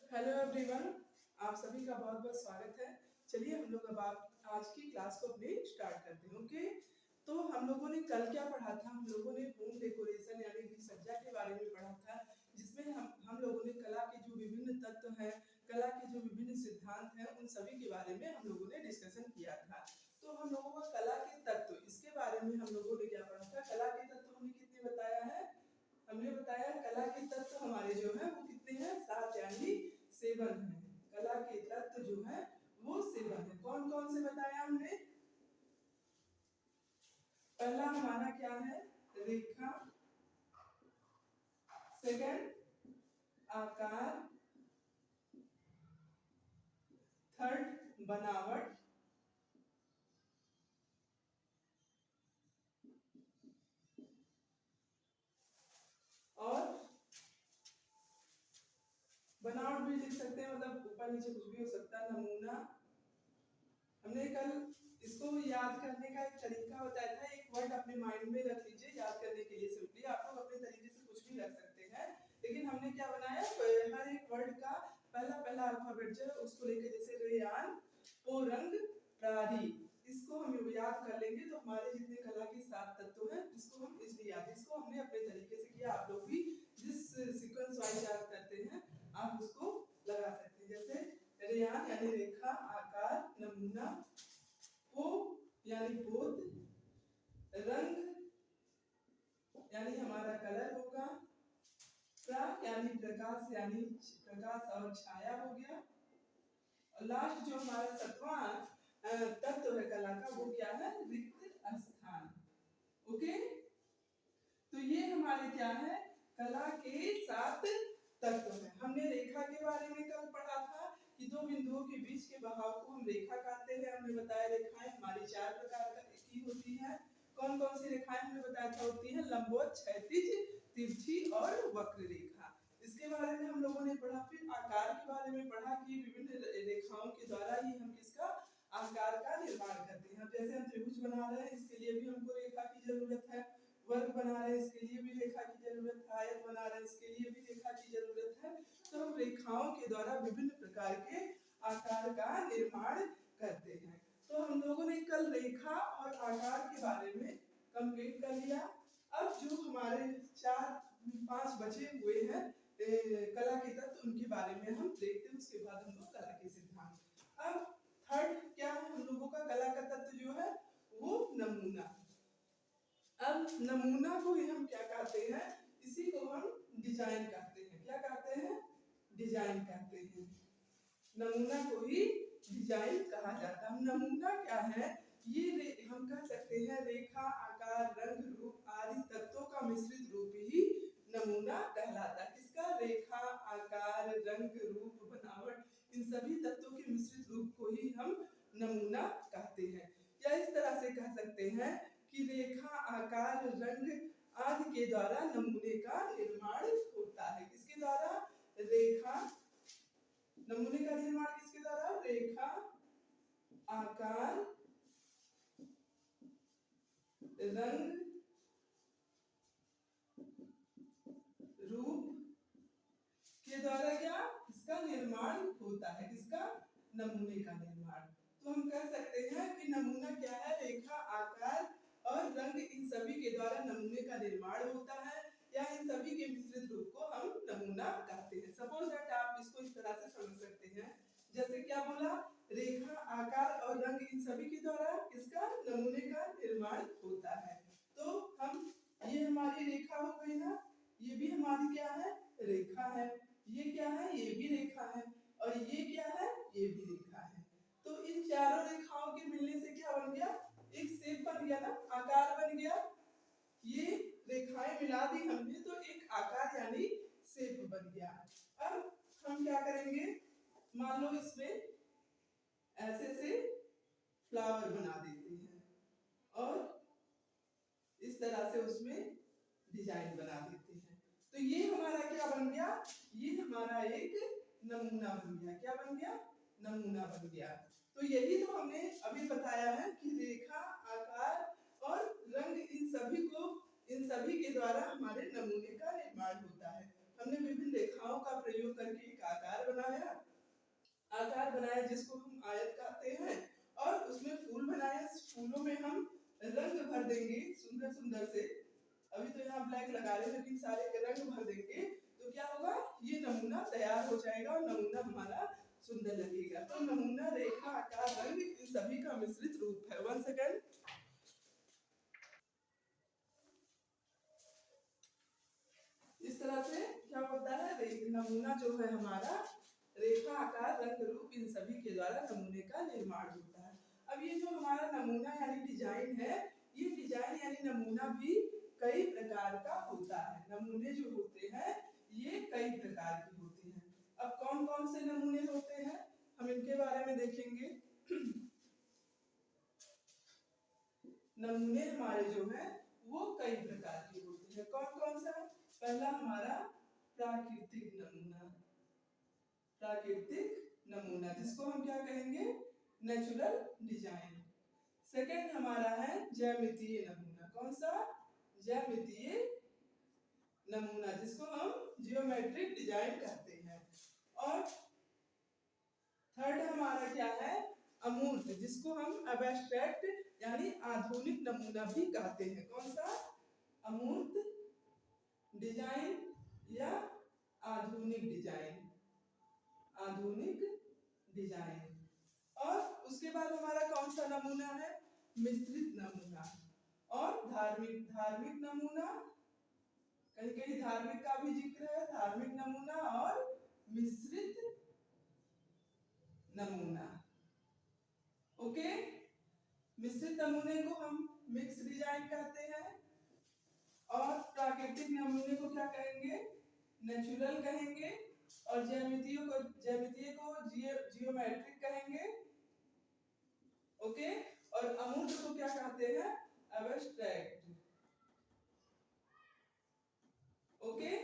Hello everyone, आप सभी का बहुत बहुत स्वागत है। चलिए हम लोग अब आप आज की क्लास को अपनी स्टार्ट करते हैं। ओके, तो हम लोगों ने कल क्या पढ़ा था? हम लोगों ने होम डेकोरेशन यानी कि सज्जा के बारे में पढ़ा था, जिसमें हम लोगों ने कला के जो विभिन्न तत्व हैं, कला के जो विभिन्न सिद्धांत हैं, उन सभी के बारे में हम लोगों ने डिस्कशन किया था। तो हम लोगों को कला के तत्व, इसके बारे में हम लोगों ने क्या पढ़ा था? कला के तत्व हमने कितने बताया है? हमने बताया कला के तत्व हमारे जो है वो कितने हैं? 7 यानी 7 है। कला के तत्व जो है वो 7 है। कौन कौन से बताया हमने? पहला हमारा क्या है? रेखा। सेकंड आकार। थर्ड बनावट। और बनावट भी लिख सकते हैं, मतलब ऊपर नीचे कुछ भी हो सकता है। नमूना। हमने कल इसको याद करने का एक तरीका बताया था। एक वर्ड अपने माइंड में रख लीजिए याद करने के लिए। सिंपली आप लोग अपने तरीके से कुछ भी रख सकते हैं, लेकिन हमने क्या बनाया, हर एक वर्ड का पहला पहला अल्फाबेट जो है उसको लेकर, जैसे रेयान, पोरंग, प्रारी, इसको हम याद कर लेंगे तो हमारे जितने कला के 7 तत्व हैं इसको हम इसलिए याद, इसको हमने अपने तरीके से किया। आप लोग भी जिस सीक्वेंस वाइज याद करते हैं आप उसको लगा सकते हैं। जैसे रेयान यानी रेखा, आकार, नमूना, पो यानी पोत, रंग यानी हमारा कलर होगा, प्रा यानी प्रकाश, यानी प्रकाश और छाया हो गया, और लास्ट जो हमारा 7वां तत्व है कला का वो क्या है? रिक्त स्थान। ओके, तो ये हमारे क्या है? कला के 7 तत्व हैं। हमने रेखा के बारे में कल पढ़ा था कि दो बिंदुओं के बीच के बहाव को हम रेखा कहते हैं। हमने बताया रेखाएं हमारी 4 प्रकार की होती हैं। कौन कौन सी रेखाएं हमने बताया था होती हैं? लंबवत, क्षैतिज, तिरछी और वक्र रेखा। इसके बारे में हम लोगों ने पढ़ा। फिर आकार के बारे में पढ़ा कि विभिन्न रेखाओं के द्वारा ही हम किसका आकार का निर्माण करते हैं। जैसे हम त्रिभुज बना रहे हैं, इसके लिए भी हमको रेखा की जरूरत है। वर्ग बना रहे हैं, इसके लिए भी रेखा की जरूरत है। आयत बना रहे हैं, इसके लिए भी रेखा की जरूरत है। तो हम रेखाओं के द्वारा विभिन्न प्रकार के आकार का निर्माण करते हैं। तो हम लोगों ने कल रेखा और आकार के बारे में कंप्लीट कर लिया। अब जो हमारे 4-5 बचे हुए हैं कला के तत्व, उनके बारे में हम देखते हैं। उसके बाद हम लोग कला के सिद्धांत। अब थर्ड क्या है हम लोगों का? कला का तत्व जो है वो नमूना। अब नमूना को ही हम क्या कहते हैं? इसी को हम डिजाइन कहते हैं। क्या कहते हैं? डिजाइन कहते हैं। नमूना को ही डिजाइन कहा जाता है। नमूना क्या है? ये हम कह सकते हैं रेखा, आकार, रंग, रूप आदि तत्वों का मिश्रित रूप ही नमूना कहलाता है। किसका? रेखा, आकार, रंग, रूप, बनावट, इन सभी तत्वों के मिश्रित रूप को ही हम नमूना कहते हैं। या इस तरह से कह सकते हैं कि रेखा, आकार, रंग आदि के द्वारा नमूने का निर्माण होता है। किसके द्वारा? रेखा, नमूने का निर्माण किसके द्वारा? रेखा, आकार, रंग, रूप के द्वारा क्या इसका निर्माण होता है? किसका? नमूने का निर्माण। तो हम कह सकते हैं कि नमूना क्या है? रेखा, आकार और रंग, इन सभी के द्वारा नमूने का निर्माण होता है, या इन सभी के मिश्रित रूप को हम नमूना कहते हैं। सपोज दैट आप इसको इस तरह से समझ सकते हैं, जैसे क्या बोला? रेखा, आकार और रंग इन सभी के द्वारा किसका? नमूने का निर्माण होता है। तो हम, ये हमारी रेखा हो गई ना, ये भी हमारी क्या है? रेखा है। ये क्या है? ये भी रेखा है। और ये क्या है? ये भी रेखा है। तो इन चारों रेखाओं के मिलने से क्या बन गया? एक शेप बन गया ना, आकार बन गया। ये रेखाएं मिला दी हमने तो एक आकार यानी शेप बन गया। अब हम क्या करेंगे? मान लो इसमें ऐसे से फ्लावर बना देते हैं और इस तरह से उसमें डिजाइन बना देते हैं। तो ये हमारा क्या बन गया? ये हमारा एक नमूना बन गया। क्या बन गया? नमूना बन गया। तो यही तो हमने अभी बताया है कि रेखा, आकार और रंग, इन सभी के द्वारा हमारे नमूने का निर्माण होता है। हमने विभिन्न रेखाओं का प्रयोग करके एक आकार बनाया जिसको हम आयत कहते हैं, और उसमें फूल बनाए। फूलों में हम रंग भर देंगे सुंदर सुंदर से। अभी तो यहाँ ब्लैक लगा रहे हैं, लेकिन सारे के रंग भर देंगे तो क्या होगा, ये नमूना तैयार हो जाएगा और नमूना हमारा सुंदर लगेगा। तो नमूना, रेखा, आकार, रंग इन सभी का मिश्रित रूप है। 1 सेकेंड। इस तरह से क्या होता है, नमूना जो है हमारा रेखा, आकार, रंग, रूप इन सभी के द्वारा नमूने का निर्माण होता है। अब ये जो हमारा नमूना यानी डिजाइन है, ये डिजाइन यानी नमूना भी कई प्रकार का होता है। नमूने जो होते हैं ये कई प्रकार के होते हैं। अब कौन कौन से नमूने होते हैं हम इनके बारे में देखेंगे। नमूने हमारे जो हैं वो कई प्रकार के होते हैं। कौन कौन सा? पहला हमारा प्राकृतिक नमूना। प्राकृतिक नमूना जिसको हम क्या कहेंगे, नेचुरल डिजाइन। सेकंड हमारा है ज्यामितीय नमूना। कौन सा? ज्यामितीय नमूना जिसको हम जियोमेट्रिक डिजाइन कहते हैं। और थर्ड हमारा क्या है, अमूर्त, जिसको हम एब्स्ट्रैक्ट यानी आधुनिक नमूना भी कहते हैं। कौन सा? अमूर्त डिजाइन या आधुनिक डिजाइन। आधुनिक डिजाइन। और उसके बाद हमारा कौन सा नमूना है, मिश्रित नमूना। और धार्मिक नमूना, कहीं कहीं धार्मिक का भी जिक्र है। धार्मिक नमूना और मिश्रित नमूना। ओके, मिश्रित नमूने को हम मिक्स डिजाइन कहते हैं, और प्राकृतिक नमूने को क्या कहेंगे, नेचुरल कहेंगे, और ज्यामितीय को जियोमेट्रिक कहेंगे। ओके, और अमूर्त को क्या कहते हैं, एब्स्ट्रैक्ट। ओके,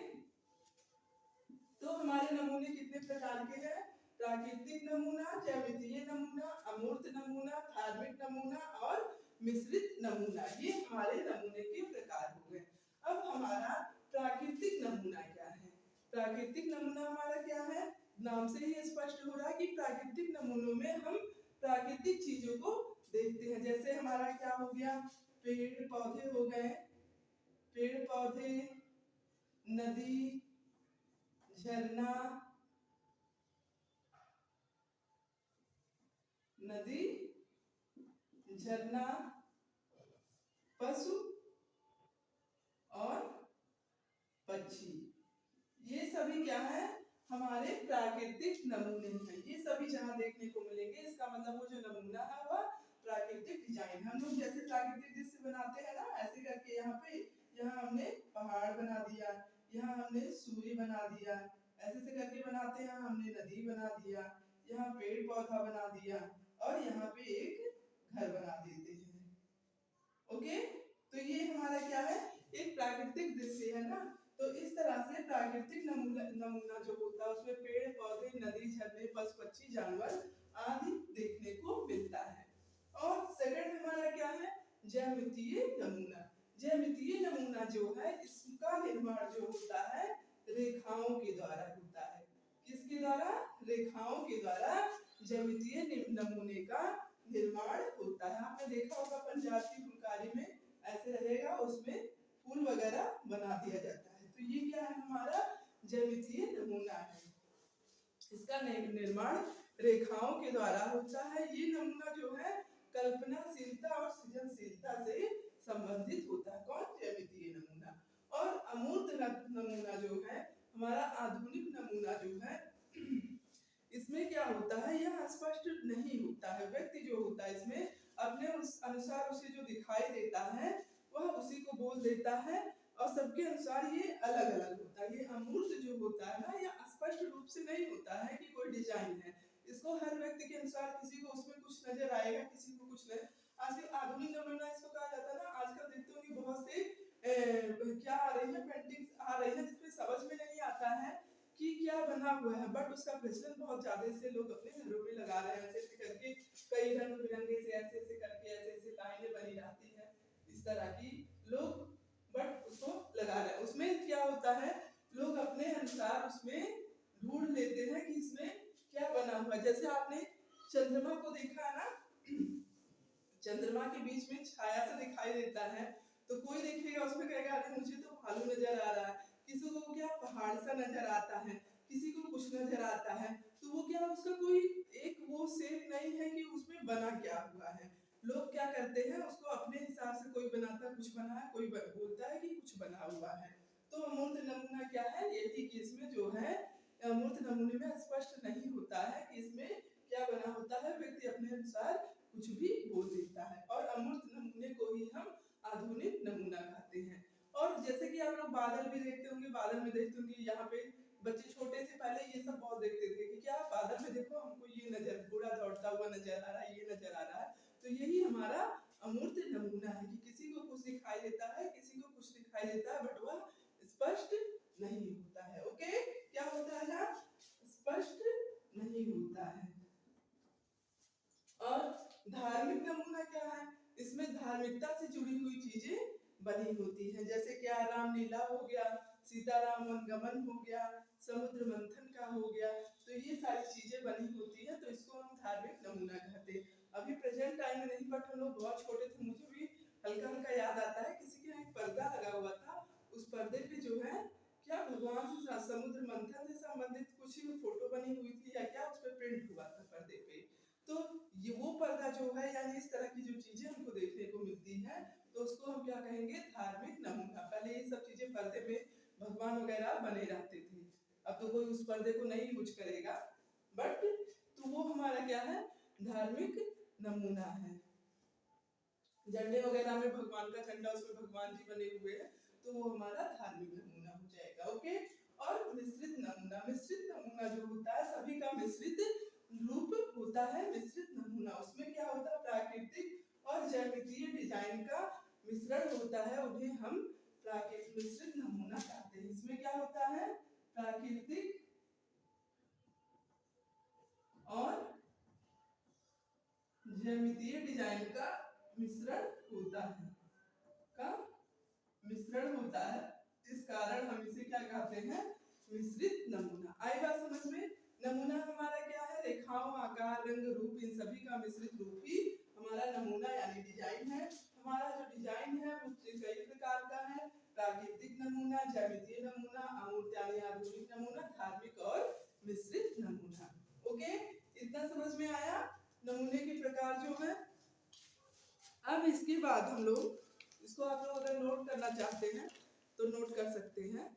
तो हमारे नमूने कितने प्रकार के हैं, प्राकृतिक नमूना, ज्यामितीय नमूना, अमूर्त नमूना, धार्मिक नमूना और मिश्रित नमूना। ये हमारे नमूने के प्रकार हो गए। अब हमारा प्राकृतिक नमूना क्या है। प्राकृतिक नमूना हमारा क्या है, नाम से ही स्पष्ट हो रहा है कि प्राकृतिक नमूनों में हम प्राकृतिक चीजों को देखते हैं। जैसे हमारा क्या हो गया, पेड़ पौधे हो गए, पेड़ पौधे, नदी, झरना, नदी, झरना, पशु और पक्षी, ये सभी क्या है, हमारे प्राकृतिक नमूने हैं। ये सभी जहां देखने को मिलेंगे, इसका मतलब वो जो नमूना है वह प्राकृतिक डिजाइन। हम लोग जैसे प्राकृतिक दृश्य बनाते हैं ना, ऐसे करके यहाँ हमने पहाड़ बना दिया, यहाँ हमने सूर्य बना दिया, ऐसे से करके बनाते हैं। हमने नदी बना दिया, यहाँ पेड़ पौधा बना दिया, और यहाँ पे एक घर बना देते हैं। ओके, तो ये हमारा क्या है, एक प्राकृतिक दृश्य है ना। तो इस तरह से प्राकृतिक नमूना जो होता है उसमें पेड़ पौधे, नदी, झरने, पशु पक्षी, जानवर आदि देखने को मिलता है। और सेकंड हमारा क्या है, ज्यामितीय नमूना। ज्यामितीय नमूना जो है इसका निर्माण जो होता है रेखाओं के द्वारा होता है। किसके द्वारा? रेखाओं के द्वारा ज्यामितीय नमूने का निर्माण होता है। आपने देखा होगा पंजाब की फुलकारी में ऐसे रहेगा, उसमें फूल वगैरह बना दिया जाता है। तो ये क्या है, हमारा ज्यामितीय नमूना है। इसका निर्माण रेखाओं के द्वारा होता है। ये नमूना जो है कल्पनाशीलता और सृजनशीलता से संबंधित होता है। कौन? ज्यामितीय नमूना। और अमूर्त नमूना जो है हमारा आधुनिक नमूना जो है, इसमें क्या होता है, यह स्पष्ट नहीं होता है। व्यक्ति जो होता है इसमें अपने उस अनुसार उसे जो दिखाई देता है वह उसी को बोल देता है, और सबके अनुसार ये अलग अलग होता है। ये अमूर्त जो होता है ना, यह स्पष्ट रूप से नहीं होता है कि कोई डिजाइन है। इसको हर व्यक्ति के अनुसार, किसी को उसमें कुछ नजर आएगा, किसी को कुछ नहीं। आजकल आधुनिक नमूना इसको कहा जाता है ना। आजकल देखते हो कि बहुत से क्या आ रही है, पेंटिंग्स आ रही है जिसमें समझ में नहीं आता है कि क्या बना हुआ है, बट उसका प्रचलन बहुत ज्यादा से लोग अपने घरों में लगा रहे हैं। ऐसे करके कई रंग बिरंगे से ऐसे ऐसे करके ऐसे लाइनें बनी रहती है, इस तरह की लोग बट उसको लगा रहे हैं। उसमें क्या होता है, लोग अपने अनुसार उसमें ढूंढ लेते हैं कि इसमें क्या बना हुआ। जैसे आपने चंद्रमा को देखा ना, चंद्रमा के बीच में छाया सा दिखाई देता है, तो कोई देखेगा उसमें कहेगा अरे मुझे तो भालू नजर आ रहा है, किसी को क्या पहाड़ सा नजर आता है, किसी को कुछ नजर आता है, तो वो क्या उसका कोई एक वो शेप नहीं है कि उसमें बना क्या हुआ है। लोग क्या करते हैं उसको अपने हिसाब से, कोई बनाता कुछ बना है, कोई बोलता है कि कुछ बना हुआ है। तो अमूर्त नमूना क्या है, यही कि इसमें जो है अमूर्त नमूने में स्पष्ट नहीं होता है कि इसमें क्या बना होता है, व्यक्ति अपने अनुसार कुछ भी बोल देता है। और अमूर्त नमूने को ही हम आधुनिक नमूना कहते हैं। और जैसे कि आप लोग बादल भी देखते होंगे, बादल में देखते होंगे यहाँ पे बच्चे छोटे से पहले ये सब बहुत देखते थे कि क्या बादल में देखो हमको ये नजर, घोड़ा दौड़ता हुआ नजर आ रहा है, ये नजर आ रहा है। तो यही हमारा अमूर्त नमूना है कि किसी को कुछ दिखाई देता है, किसी को कुछ दिखाई देता है, बट वह स्पष्ट नहीं होता है। ओके, क्या होता है ना, स्पष्ट नहीं होता है। और धार्मिक नमूना क्या है, इसमें धार्मिकता से जुड़ी हुई चीजें बनी होती हैं। जैसे क्या रामलीला हो गया, सीताराम वनगमन हो गया, समुद्र मंथन का हो गया, तो ये सारी चीजें बनी होती है, तो इसको हम धार्मिक नमूना कहते हैं। अभी प्रेजेंट टाइम में नहीं, बट हम लोग बहुत छोटे थे, मुझे भी हल्का हल्का याद आता है, किसी के यहाँ एक पर्दा लगा हुआ था, उस पर्दे पे जो है क्या भगवान से समुद्र मंथन से संबंधित कुछ फोटो बनी हुई थी या क्या उस पर प्रिंट हुआ था पर्दे पे। तो ये वो पर्दा जो है, यानी इस तरह की जो चीजें हमको देखने को मिलती है, तो उसको हम क्या कहेंगे, धार्मिक नमूना। पहले ये सब चीजें पर्दे में भगवान वगैरह बने रहते थे, अब तो कोई उस पर्दे को नहीं यूज करेगा, बट तो वो हमारा क्या है, धार्मिक नमूना है। झंडे वगैरह में भगवान का झंडा, उसमें भगवान जी बने हुए हैं, तो वो हमारा धार्मिक नमूना हो जाएगा। ओके, और मिश्रित नमूना, मिश्रित नमूना जो होता है सभी का मिश्रित रूप होता है। मिश्रित नमूना उसमें क्या होता है, प्राकृतिक और ज्यामितीय डिजाइन का मिश्रण होता है, उन्हें हम प्राकृतिक मिश्रित नमूना कहते हैं। इसमें क्या होता है, प्राकृतिक और ज्यामितीय डिजाइन का मिश्रण होता है, का मिश्रण होता है, इस कारण हम इसे क्या कहते हैं, मिश्रित नमूना। आई बात समझ में। नमूना हमारा क्या है, रेखाओं, आकार, रंग, रूप, इन सभी का मिश्रित रूप ही हमारा नमूना यानी डिजाइन है। हमारा जो डिजाइन है वो कई प्रकार का है, प्राकृतिक नमूना, ज्यामितीय नमूना, अमूर्त यानी आधुनिक नमूना, धार्मिक और मिश्रित नमूना। ओके, इतना समझ में आया नमूने के प्रकार जो है। अब इसके बाद हम लोग इसको, आप लोग अगर नोट करना चाहते हैं तो नोट कर सकते हैं।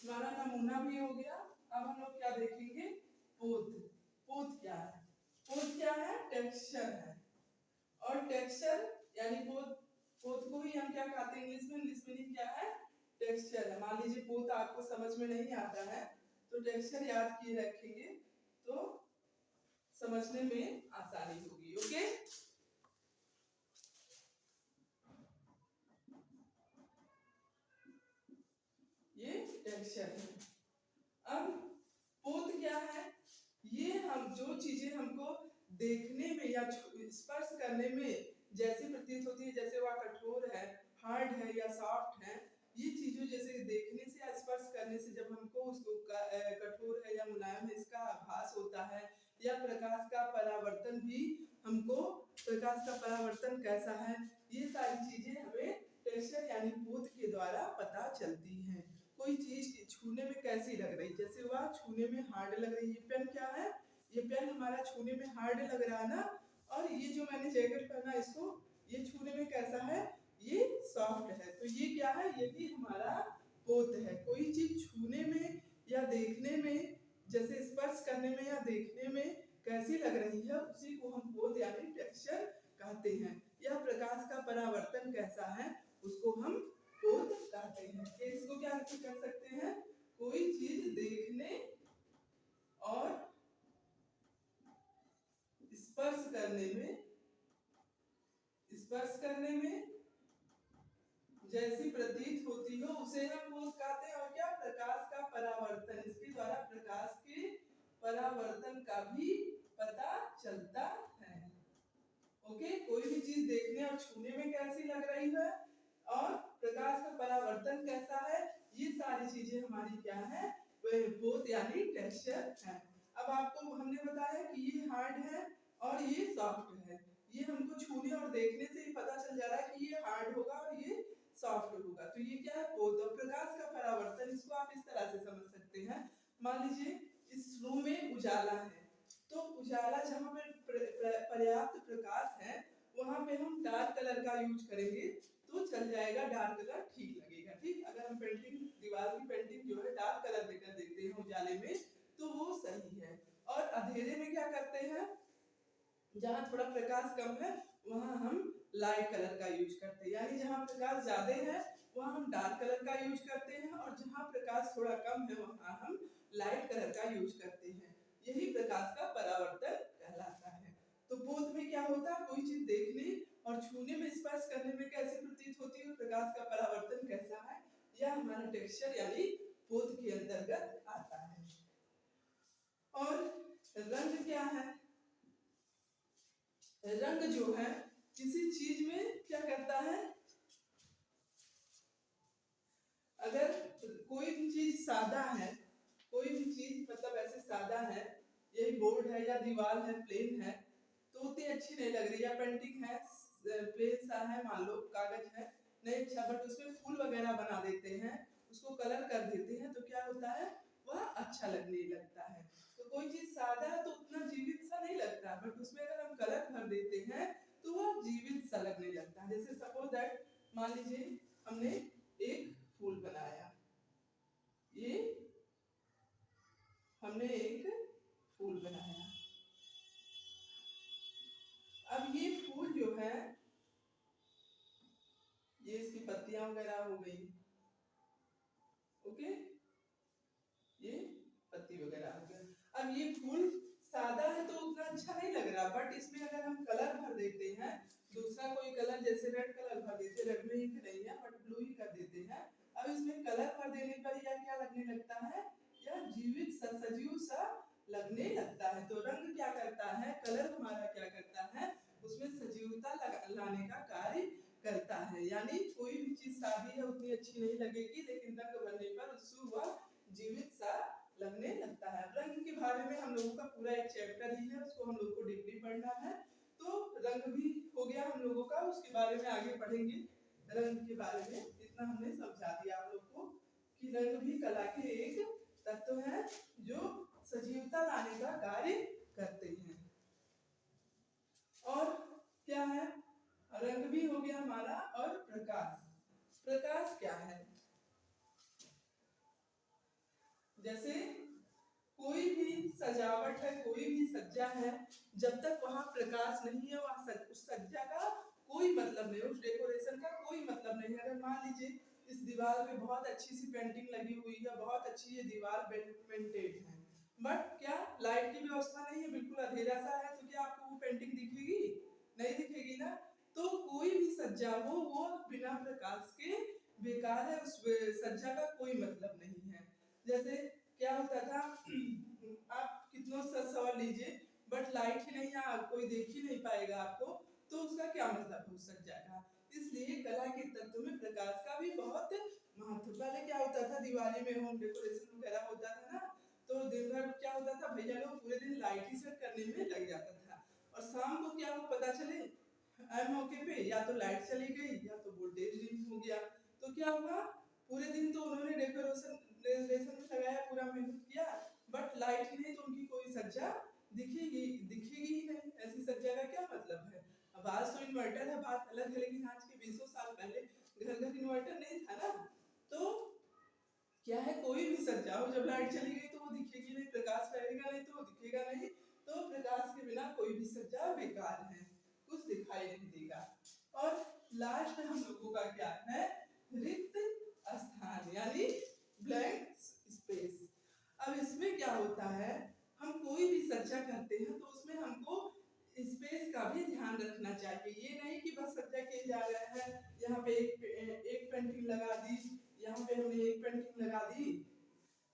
हमारा नमूना भी हो गया। अब हम लोग क्या देखेंगे, पोत। पोत क्या है, पोत क्या है, टेक्सचर है। और टेक्सचर यानी पोत, पोत को ही हम क्या कहते हैं इंग्लिश में, इंग्लिश मीनिंग क्या है, टेक्सचर है। मान लीजिए पोत आपको समझ में नहीं आता है तो टेक्सचर याद किए रखेंगे तो समझने में आसानी होगी। ओके, ये टेक्सचर है। अब पोत क्या है, ये हम जो चीजें हमको देखने में या स्पर्श करने में जैसी प्रतीत होती है, जैसे वह कठोर है, हार्ड है या सॉफ्ट है, ये चीजों जैसे देखने से या स्पर्श करने से जब हमको उसको कठोर है या मुलायम है इसका आभास होता है, या प्रकाश का परावर्तन भी हमको, प्रकाश का परावर्तन कैसा है, ये सारी चीजें हमें टेक्सचर यानी पोत के द्वारा पता चलती हैं। कोई चीज छूने में कैसी लग रही, जैसे वह छूने में हार्ड लग रही है, पेन क्या है, ये पेन हमारा छूने में हार्ड लग रहा है ना, और ये जो मैंने जैकेट पहना इसको, ये छूने में कैसा है, ये सॉफ्ट है, तो ये क्या है, ये भी हमारा पोत है। कोई चीज छूने में या देखने में, जैसे स्पर्श करने में या देखने में कैसी लग रही है, उसी को हम पोत यानी टेक्सचर कहते हैं। या प्रकाश का परावर्तन कैसा है उसको हम पोत कहते हैं। इसको क्या कर सकते हैं, कोई चीज देखने और स्पर्श करने में, स्पर्श करने में जैसी प्रतीत होती हो उसे हम बोध कहते हैं। और क्या, प्रकाश का परावर्तन, इसके द्वारा प्रकाश के परावर्तन का भी पता चलता है। ओके, कोई भी चीज देखने और छूने में कैसी लग रही है और प्रकाश का परावर्तन कैसा है, ये सारी चीजें हमारी क्या है, बोथ यानी टेक्सचर है। अब आपको हमने बताया कि ये हार्ड है और ये सॉफ्ट है, ये हमको छूने और देखने से ही पता चल जा रहा है कि ये हार्ड होगा और ये सॉफ्ट होगा। तो ये क्या है, बोध। और प्रकाश का परावर्तन, इसको आप इस तरह से समझ सकते हैं। मान लीजिए इस रूम में उजाला है, तो उजाला जहाँ पे पर्याप्त प्रकाश है वहां पे हम डार्क कलर का यूज करेंगे तो चल जाएगा, डार्क कलर ठीक लगेगा। ठीक, अगर हम पेंटिंग, दीवार की पेंटिंग जो है डार्क कलर देकर देखते हैं उजाले में तो वो सही है। और अंधेरे में क्या करते हैं, जहाँ थोड़ा प्रकाश कम है वहां हम लाइट कलर का यूज करते हैं, यानी जहाँ प्रकाश ज्यादा है वहां हम डार्क कलर का यूज करते हैं और जहाँ प्रकाश थोड़ा कम है वहां हम लाइट कलर का यूज करते हैं। यही प्रकाश का परावर्तन कहलाता है। तो बोध में क्या होता है, कोई चीज देखने और छूने में, स्पर्श करने में कैसे प्रतीत होती है, प्रकाश का परावर्तन कैसा है, यह हमारा टेक्सचर यानी बोध के अंतर्गत आता है। और रंग क्या है, रंग जो है किसी चीज में क्या करता है, अगर कोई भी चीज सादा है, कोई भी चीज मतलब ऐसे सादा है, यही बोर्ड है या दीवार है, प्लेन है तो उतनी अच्छी नहीं लग रही, या पेंटिंग है प्लेन सा है, मान लो कागज है नहीं अच्छा, बट उसमें फूल वगैरह बना देते हैं, उसको कलर कर देते हैं तो क्या होता है, वह अच्छा लगने लगता है। तो कोई चीज सादा है तो उतना जीवित सा नहीं लगता, बट उसमें अगर हम कलर भर देते हैं तो वह जीवित सा लगने लगता है। जैसे सपोज दैट, मान लीजिए हमने एक फूल बनाया, ये हमने एक फूल बनाया, अब ये फूल जो है, ये इसकी पत्तियां वगैरह हो गई, ओके, ये पत्ती वगैरह हो गया। अब ये फूल सादा है तो उतना अच्छा नहीं लग रहा, बट इसमें अगर हम कलर भर देते हैं, दूसरा कोई कलर, जैसे रेड कलर भर देते, रेड में इंक नहीं है बट ब्लू ही कर देते हैं, अब इसमें कलर भर देने पर यह क्या लगने लगता है, यह जीवित सा, सजीव सा लगने लगता है। तो रंग क्या करता है, कलर हमारा क्या करता है, उसमें सजीवता लाने का कार्य करता है। यानी कोई भी चीज सादी है उतनी अच्छी नहीं लगेगी, लेकिन रंग भरने पर उससे वह जीवित सा लगने लगता है। रंग के बारे में हम लोगों का पूरा एक चैप्टर ही है, उसको हम लोग को डीपली पढ़ना है। तो रंग भी हो गया हम लोगों का, उसके बारे में आगे पढ़ेंगे। रंग के बारे में इतना हमने समझा दिया आप लोग को कि रंग भी कला के एक तत्व है जो सजीवता लाने का कार्य करते हैं। और क्या है, रंग भी हो गया हमारा। और प्रकाश, प्रकाश क्या है, जैसे कोई भी सजावट है, कोई भी सज्जा है, जब तक वहां प्रकाश नहीं है वहां उस सज्जा का कोई मतलब नहीं, उस डेकोरेशन का कोई मतलब नहीं। अगर मान लीजिए इस दीवार पे बहुत अच्छी सी पेंटिंग लगी हुई है, बहुत अच्छी ये दीवार पेंटेड है, बट क्या लाइट की व्यवस्था नहीं है, बिल्कुल अंधेरा सा है, तो क्या आपको वो पेंटिंग दिखेगी, नहीं दिखेगी ना। तो कोई भी सज्जा हो वो बिना प्रकाश के बेकार है, उस सज्जा का कोई मतलब नहीं है। जैसे क्या होता था, आप कितना सा सवाल लीजिए बट लाइट ही नहीं है, कोई देख ही नहीं पाएगा आपको, तो उसका क्या मतलब हो सज्जा का। इसलिए कला के तत्व में प्रकाश का भी बहुत महत्व। पहले क्या होता था, दिवाली में होम डेकोरेशन वगैरह होता था ना, तो दिन भर क्या होता था, भैया लोग पूरे दिन लाइट ही सेट करने में लग जाता था, और शाम को क्या हो पता चले मौके पे या तो लाइट चली गई या तो वोल्टेज डिम हो गया, तो क्या हुआ, पूरे दिन तो उन्होंने डेकोरेशन में लगाया, पूरा मेहनत किया, बट लाइट ही नहीं तो उनकी कोई सज्जा दिखेगी दिखेगी ही नहीं। ऐसी सज्जा का क्या मतलब है। अब आज तो इन्वर्टर है, बात अलग है, लेकिन आज के 20 साल पहले घर घर इन्वर्टर नहीं था ना, तो क्या है, कोई भी सज्जा हो जब लाइट चली गई तो वो दिखेगी नहीं, प्रकाश रहेगा नहीं तो वो दिखेगा नहीं। तो प्रकाश के बिना कोई भी सज्जा बेकार है, कुछ दिखाई नहीं देगा। और लास्ट हम लोगों का क्या है, रिक्त स्थान यानी ब्लैंक स्पेस। अब इसमें क्या होता है, हम कोई भी सज्जा करते हैं तो उसमें हमको स्पेस का भी ध्यान रखना चाहिए। ये नहीं कि बस सज्जा किए जा रहे हैं, यहाँ पे एक पेंटिंग लगा दी, यहाँ पे हमने एक पेंटिंग लगा दी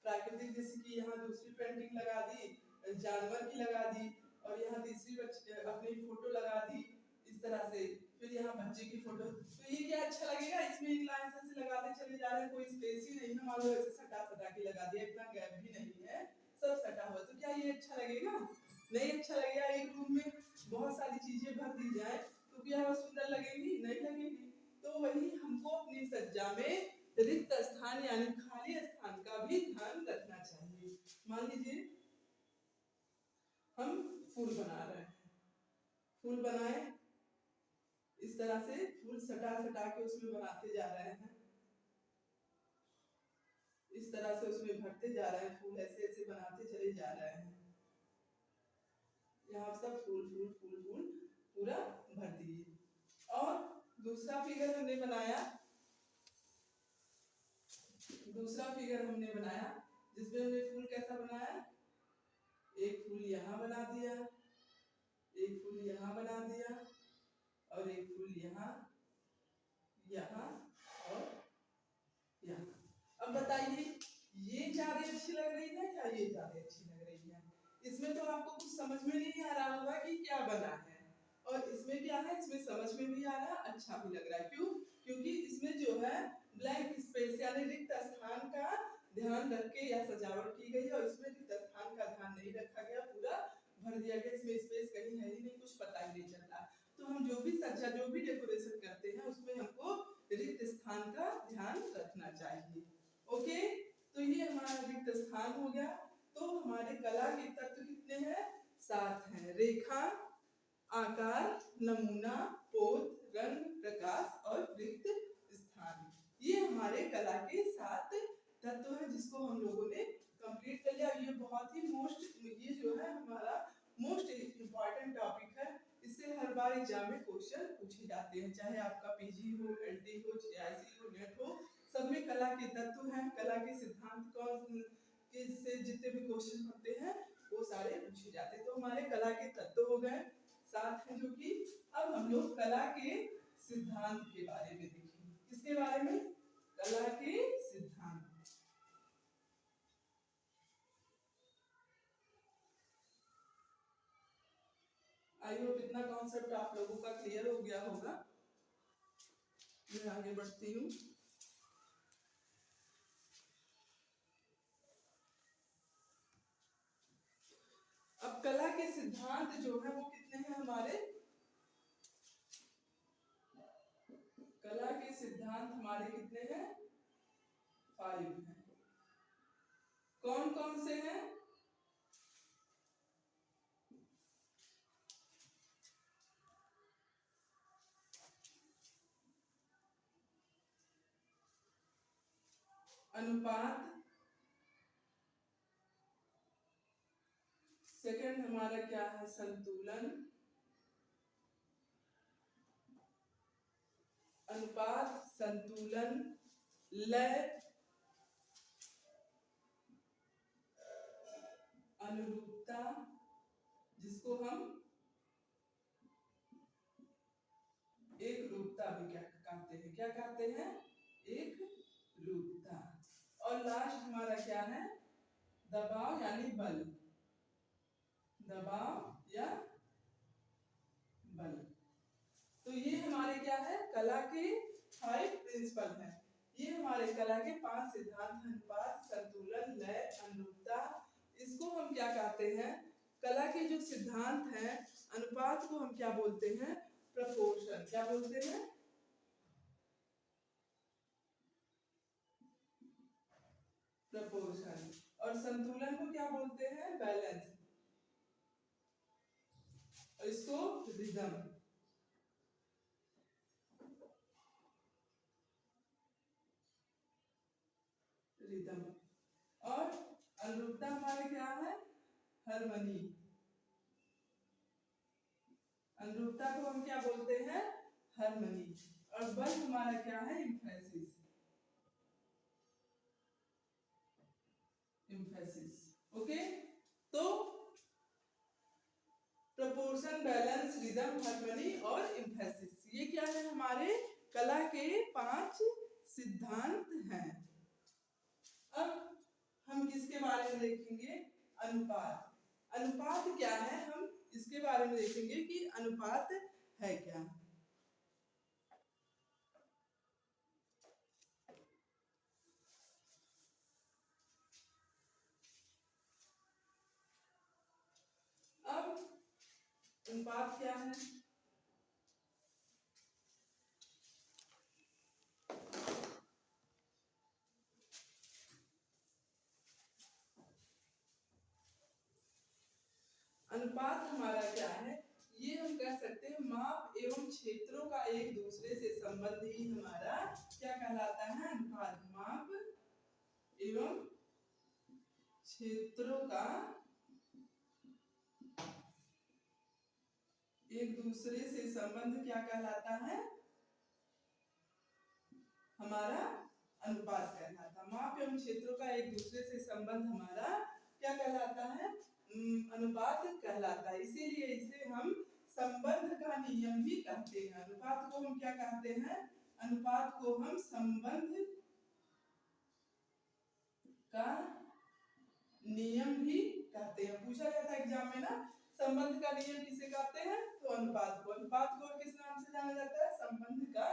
प्राकृतिक, जैसे कि यहाँ दूसरी पेंटिंग लगा दी, जानवर की लगा दी, और यहाँ तीसरी अपनी फोटो लगा दी इस तरह से, फिर यहाँ बच्चे की फोटो। तो ये क्या अच्छा लगेगा, इसमें एक लाइन से लगाते चले जा रहे हैं, कोई स्पेस ही नहीं है, मान लो ऐसे सटा सटा के लगा दिया, इतना गैप भी नहीं है, सब सटा हुआ, तो क्या ये अच्छा लगेगा? नहीं अच्छा लगेगा। एक रूम में बहुत सारी चीजें भर दी जाए तो क्या वो सुंदर लगेगी? नहीं लगेगी। तो वही हमको अपनी सज्जा में रिक्त स्थान यानी खाली स्थान का भी ध्यान रखना चाहिए। मान लीजिए हम फूल बना रहे हैं, फूल बनाए इस तरह से, फूल सटा सटा के उसमें बनाते जा रहे हैं, इस तरह से उसमें भरते जा रहे हैं, फूल ऐसे ऐसे बनाते चले जा रहे हैं, यहाँ सब फूल फूल फूल फूल पूरा भर दिए। और दूसरा फिगर हमने बनाया, दूसरा फिगर हमने बनाया जिसमें हमने फूल कैसा बनाया, एक फूल यहाँ बना दिया, एक फूल यहाँ बना दिया, और एक फूल यहाँ, यहाँ और यहाँ। अब बताइए ये ज्यादा अच्छी लग रही है या ये ज्यादा अच्छी लग रही है? इसमें तो आपको कुछ समझ में नहीं आ रहा होगा कि क्या बना है, और इसमें क्या है, इसमें समझ में भी आ रहा, अच्छा भी लग रहा है। क्यों? क्योंकि इसमें जो है ब्लैंक स्पेस यानी रिक्त स्थान का ध्यान रख के या सजावट की गई है, और इसमें रिक्त स्थान का ध्यान नहीं रखा गया, पूरा भर दिया गया, इसमें स्पेस कहीं है ही नहीं, कुछ पता ही नहीं चलता। तो हम जो भी सज्जा, जो भी डेकोरेशन करते हैं उसमें हमको रिक्त स्थान का ध्यान रखना चाहिए। ओके, तो ये हमारा रिक्त स्थान हो गया। तो हमारे कला के तत्व कितने हैं? 7 हैं। रेखा, आकार, नमूना, पोत, रंग, प्रकाश और रिक्त स्थान। ये हमारे कला के 7 तत्व हैं जिसको हम लोगों ने कंप्लीट कर लिया। ये बहुत ही ये जो है हमारा मोस्ट इम्पॉर्टेंट टॉपिक है, इससे हर बार एग्जाम में क्वेश्चन पूछे जाते हैं, चाहे आपका पीजी हो, एलटी हो, जेआईसी हो, नेट हो, सब में कला के तत्व हैं, कला के सिद्धांत कौन से जितने भी क्वेश्चन होते हैं वो सारे पूछे जाते हैं। तो हमारे कला के तत्व हो गए 7 हैं, जो कि अब हम लोग कला के सिद्धांत के बारे में देखेंगे। किसके बारे में? कला के सिद्धांत। आई होप इतना कॉन्सेप्ट आप लोगों का क्लियर हो गया होगा। मैं आगे बढ़ती हूँ। अब कला के सिद्धांत जो है वो कितने हैं हमारे? कला के सिद्धांत हमारे कितने हैं? 5 हैं। कौन कौन से हैं? अनुपात, सेकंड हमारा क्या है? संतुलन, अनुपात, संतुलन, लय, अनुरूपता, जिसको हम एक रूपता भी क्या कहते हैं? क्या कहते हैं? एक रूपता। और लास्ट हमारा क्या है? दबाव यानी बल, दबाव या बल। तो ये हमारे क्या है? कला के 5 प्रिंसिपल हैं। ये हमारे कला के 5 सिद्धांत हैं, अनुपात, संतुलन, लय, अनुरूपता। इसको हम क्या कहते हैं? कला के जो सिद्धांत हैं, अनुपात को हम क्या बोलते हैं? प्रपोर्शन। क्या बोलते हैं? प्रपोर्शन। और संतुलन को क्या बोलते हैं? बैलेंस। और इसको रिदम। रिदम। और अनुरूपता हमारे क्या है? हार्मनी। अनुरूपता को हम क्या बोलते हैं? हार्मनी। और बल हमारा क्या है? एम्फेसिस। एम्फेसिस। ओके, तो प्रोपोर्शन, बैलेंस, रिदम, हार्मनी और एम्फेसिस, ये क्या है? हमारे कला के 5 सिद्धांत हैं। अब हम किसके बारे में देखेंगे? अनुपात। अनुपात क्या है, हम इसके बारे में देखेंगे कि अनुपात है क्या। अब अनुपात क्या है? अनुपात हमारा क्या है, ये हम कह सकते हैं माप एवं क्षेत्रों का एक दूसरे से संबंध ही हमारा क्या कहलाता है? अनुपात। माप एवं क्षेत्रों का एक दूसरे से संबंध क्या कहलाता है? हमारा अनुपात कहलाता है। माप एवं क्षेत्रों का एक दूसरे से संबंध हमारा क्या कहलाता है? अनुपात कहलाता है। इसीलिए इसे हम संबंध का नियम भी कहते हैं। अनुपात को हम क्या कहते हैं? अनुपात को हम संबंध का नियम भी कहते हैं। पूछा जाता है एग्जाम में ना, संबंध का नियम किसे कहते हैं? तो अनुपात को। अनुपात को किस नाम से जाना जाता है? संबंध का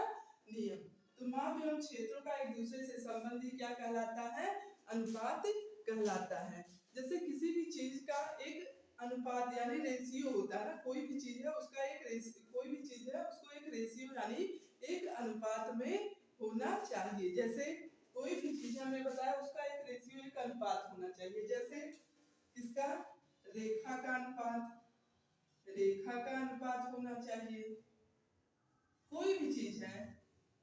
नियम। तो माप एवं क्षेत्रों का एक दूसरे से संबंध ही क्या कहलाता है? अनुपात कहलाता है। जैसे किसी भी चीज का एक अनुपात यानी रेशियो होता है ना, कोई भी चीज है उसका एक कोई भी चीज है उसको एक रेशियो यानी एक अनुपात में होना चाहिए। जैसे कोई भी चीज हमने बताया उसका एक रेशियो एक अनुपात होना चाहिए। जैसे इसका रेखा का अनुपात, रेखा का अनुपात होना चाहिए, कोई भी चीज है,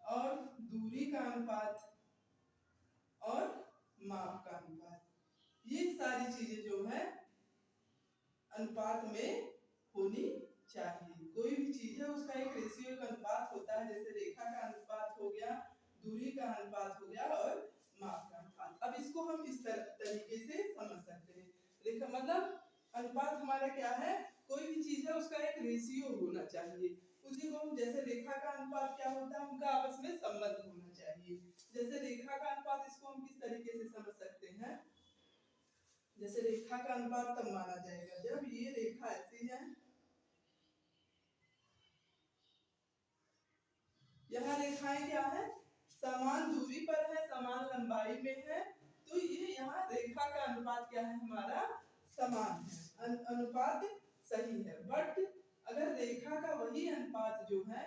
और दूरी का अनुपात और माप का अनुपात, ये सारी चीजें जो है अनुपात में होनी चाहिए। कोई भी चीज है उसका एक रेशियो एक अनुपात होता है। जैसे रेखा का अनुपात हो गया, दूरी का अनुपात हो गया और माप का अनुपात। अब इसको हम इस तरीके से समझ सकते हैं। रेखा मतलब अनुपात हमारा क्या है? कोई भी चीज है उसका एक रेशियो होना चाहिए। उसी को हम जैसे रेखा का अनुपात क्या होता है? उनका आपस में संबंध होना चाहिए। जैसे रेखा का अनुपात इसको हम किस तरीके से समझ सकते हैं? जैसे रेखा का अनुपात तब माना जाएगा जब ये रेखा ऐसी है, यहाँ रेखाएं क्या है? समान दूरी पर है, समान लंबाई में है, तो ये यहाँ रेखा का अनुपात क्या है? हमारा समान है, अनुपात सही है। बट अगर रेखा का वही अनुपात जो है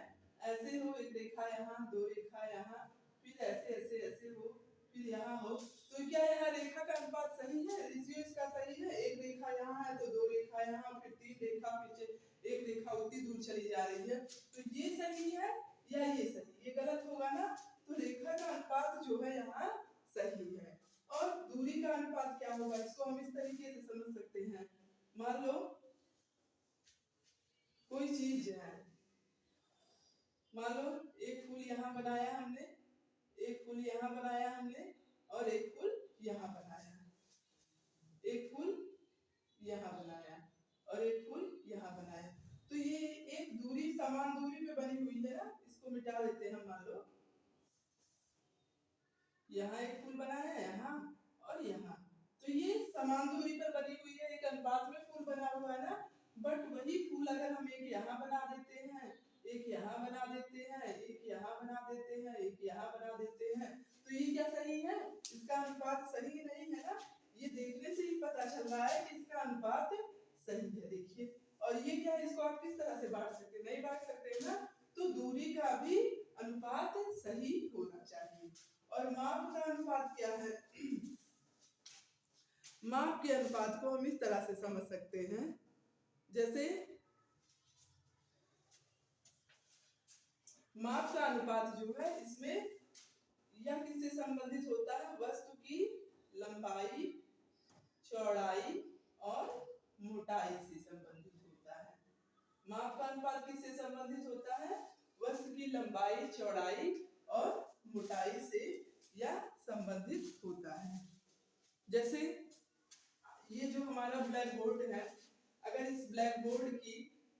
ऐसे हो, एक रेखा यहाँ, दो रेखा यहाँ, फिर ऐसे ऐसे ऐसे हो, फिर यहाँ हो, तो क्या यहाँ रेखा का अनुपात सही है? रेशियो इसका सही है? एक रेखा यहाँ है तो दो रेखा यहाँ, फिर तीन रेखा, फिर एक रेखा उतनी दूर चली जा रही है, तो ये सही है या ये सही? ये गलत होगा ना। तो रेखा का अनुपात जो है यहाँ सही है। और दूरी का अनुपात क्या होगा? इसको हम इस तरीके से समझ सकते हैं। मान लो कोई चीज है, मान लो एक फूल यहाँ बनाया हमने, एक फूल यहाँ बनाया हमने, और एक फूल यहाँ बनाया, एक फूल यहाँ बनाया और एक फूल यहाँ बनाया। तो ये एक दूरी समान दूरी पे बनी हुई है ना, इसको मिटा देते हैं। मान लो यहाँ एक फूल बनाया, यहाँ और यहाँ, तो ये समान दूरी पर बनी हुई है, एक अनुपात में फूल बना हुआ है ना। बट वही फूल अगर हम एक यहाँ बना देते हैं, एक यहाँ बना देते हैं, एक यहाँ बना देते हैं, एक यहाँ बना देते हैं, तो ये क्या सही है? इसका अनुपात सही नहीं है ना। ये देखने से ही पता चल रहा है कि इसका अनुपात सही है। देखिए, और ये क्या है? इसको आप किस तरह से बांट सकते हैं? नहीं बांट सकते ना। तो दूरी का भी अनुपात सही होना चाहिए। और माप का अनुपात क्या है? माप के अनुपात को हम इस तरह से समझ सकते हैं। जैसे माप का अनुपात जो है इसमें यह किससे संबंधित होता है? वस्तु की लंबाई, चौड़ाई और मोटाई से संबंधित होता है। माप का अनुपात किससे संबंधित होता है? वस्तु की लंबाई, चौड़ाई और मोटाई से यह संबंधित होता है। जैसे ये जो हमारा ब्लैक बोर्ड है, अगर इस ब्लैक बोर्ड की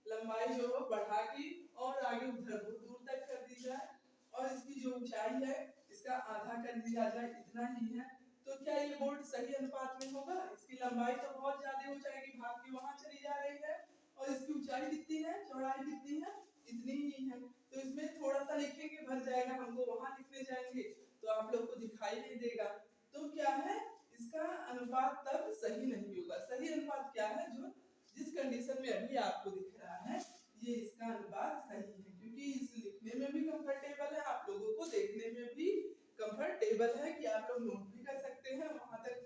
लंबाई जो बढ़ा के और आगे उधर दूर तक कर दी जाए, और इसकी जो ऊंचाई है इसका आधा कर दिया जाए, इतना ही है, तो क्या ये बोर्ड सही अनुपात में होगा? इसकी लंबाई तो बहुत ज्यादा हो जाएगी, भाग के वहां चली जा रही है, और इसकी ऊंचाई कितनी है, चौड़ाई कितनी है, इतनी ही है। तो इसमें थोड़ा सा लिखेंगे भर जाएगा, हमको वहां लिखने जाएंगे तो आप लोग को दिखाई नहीं देगा। तो क्या है, इसका अनुपात तब सही नहीं होगा। सही अनुपात क्या है, जो जिस कंडीशन में अभी आपको दिख रहा है, ये इसका अनुपात सही है, क्योंकि इस लिखने में भी कंफर्टेबल है, आप लोगों को देखने में भी कंफर्टेबल है कि आप लोग नोट भी कर सकते हैं, वहां तक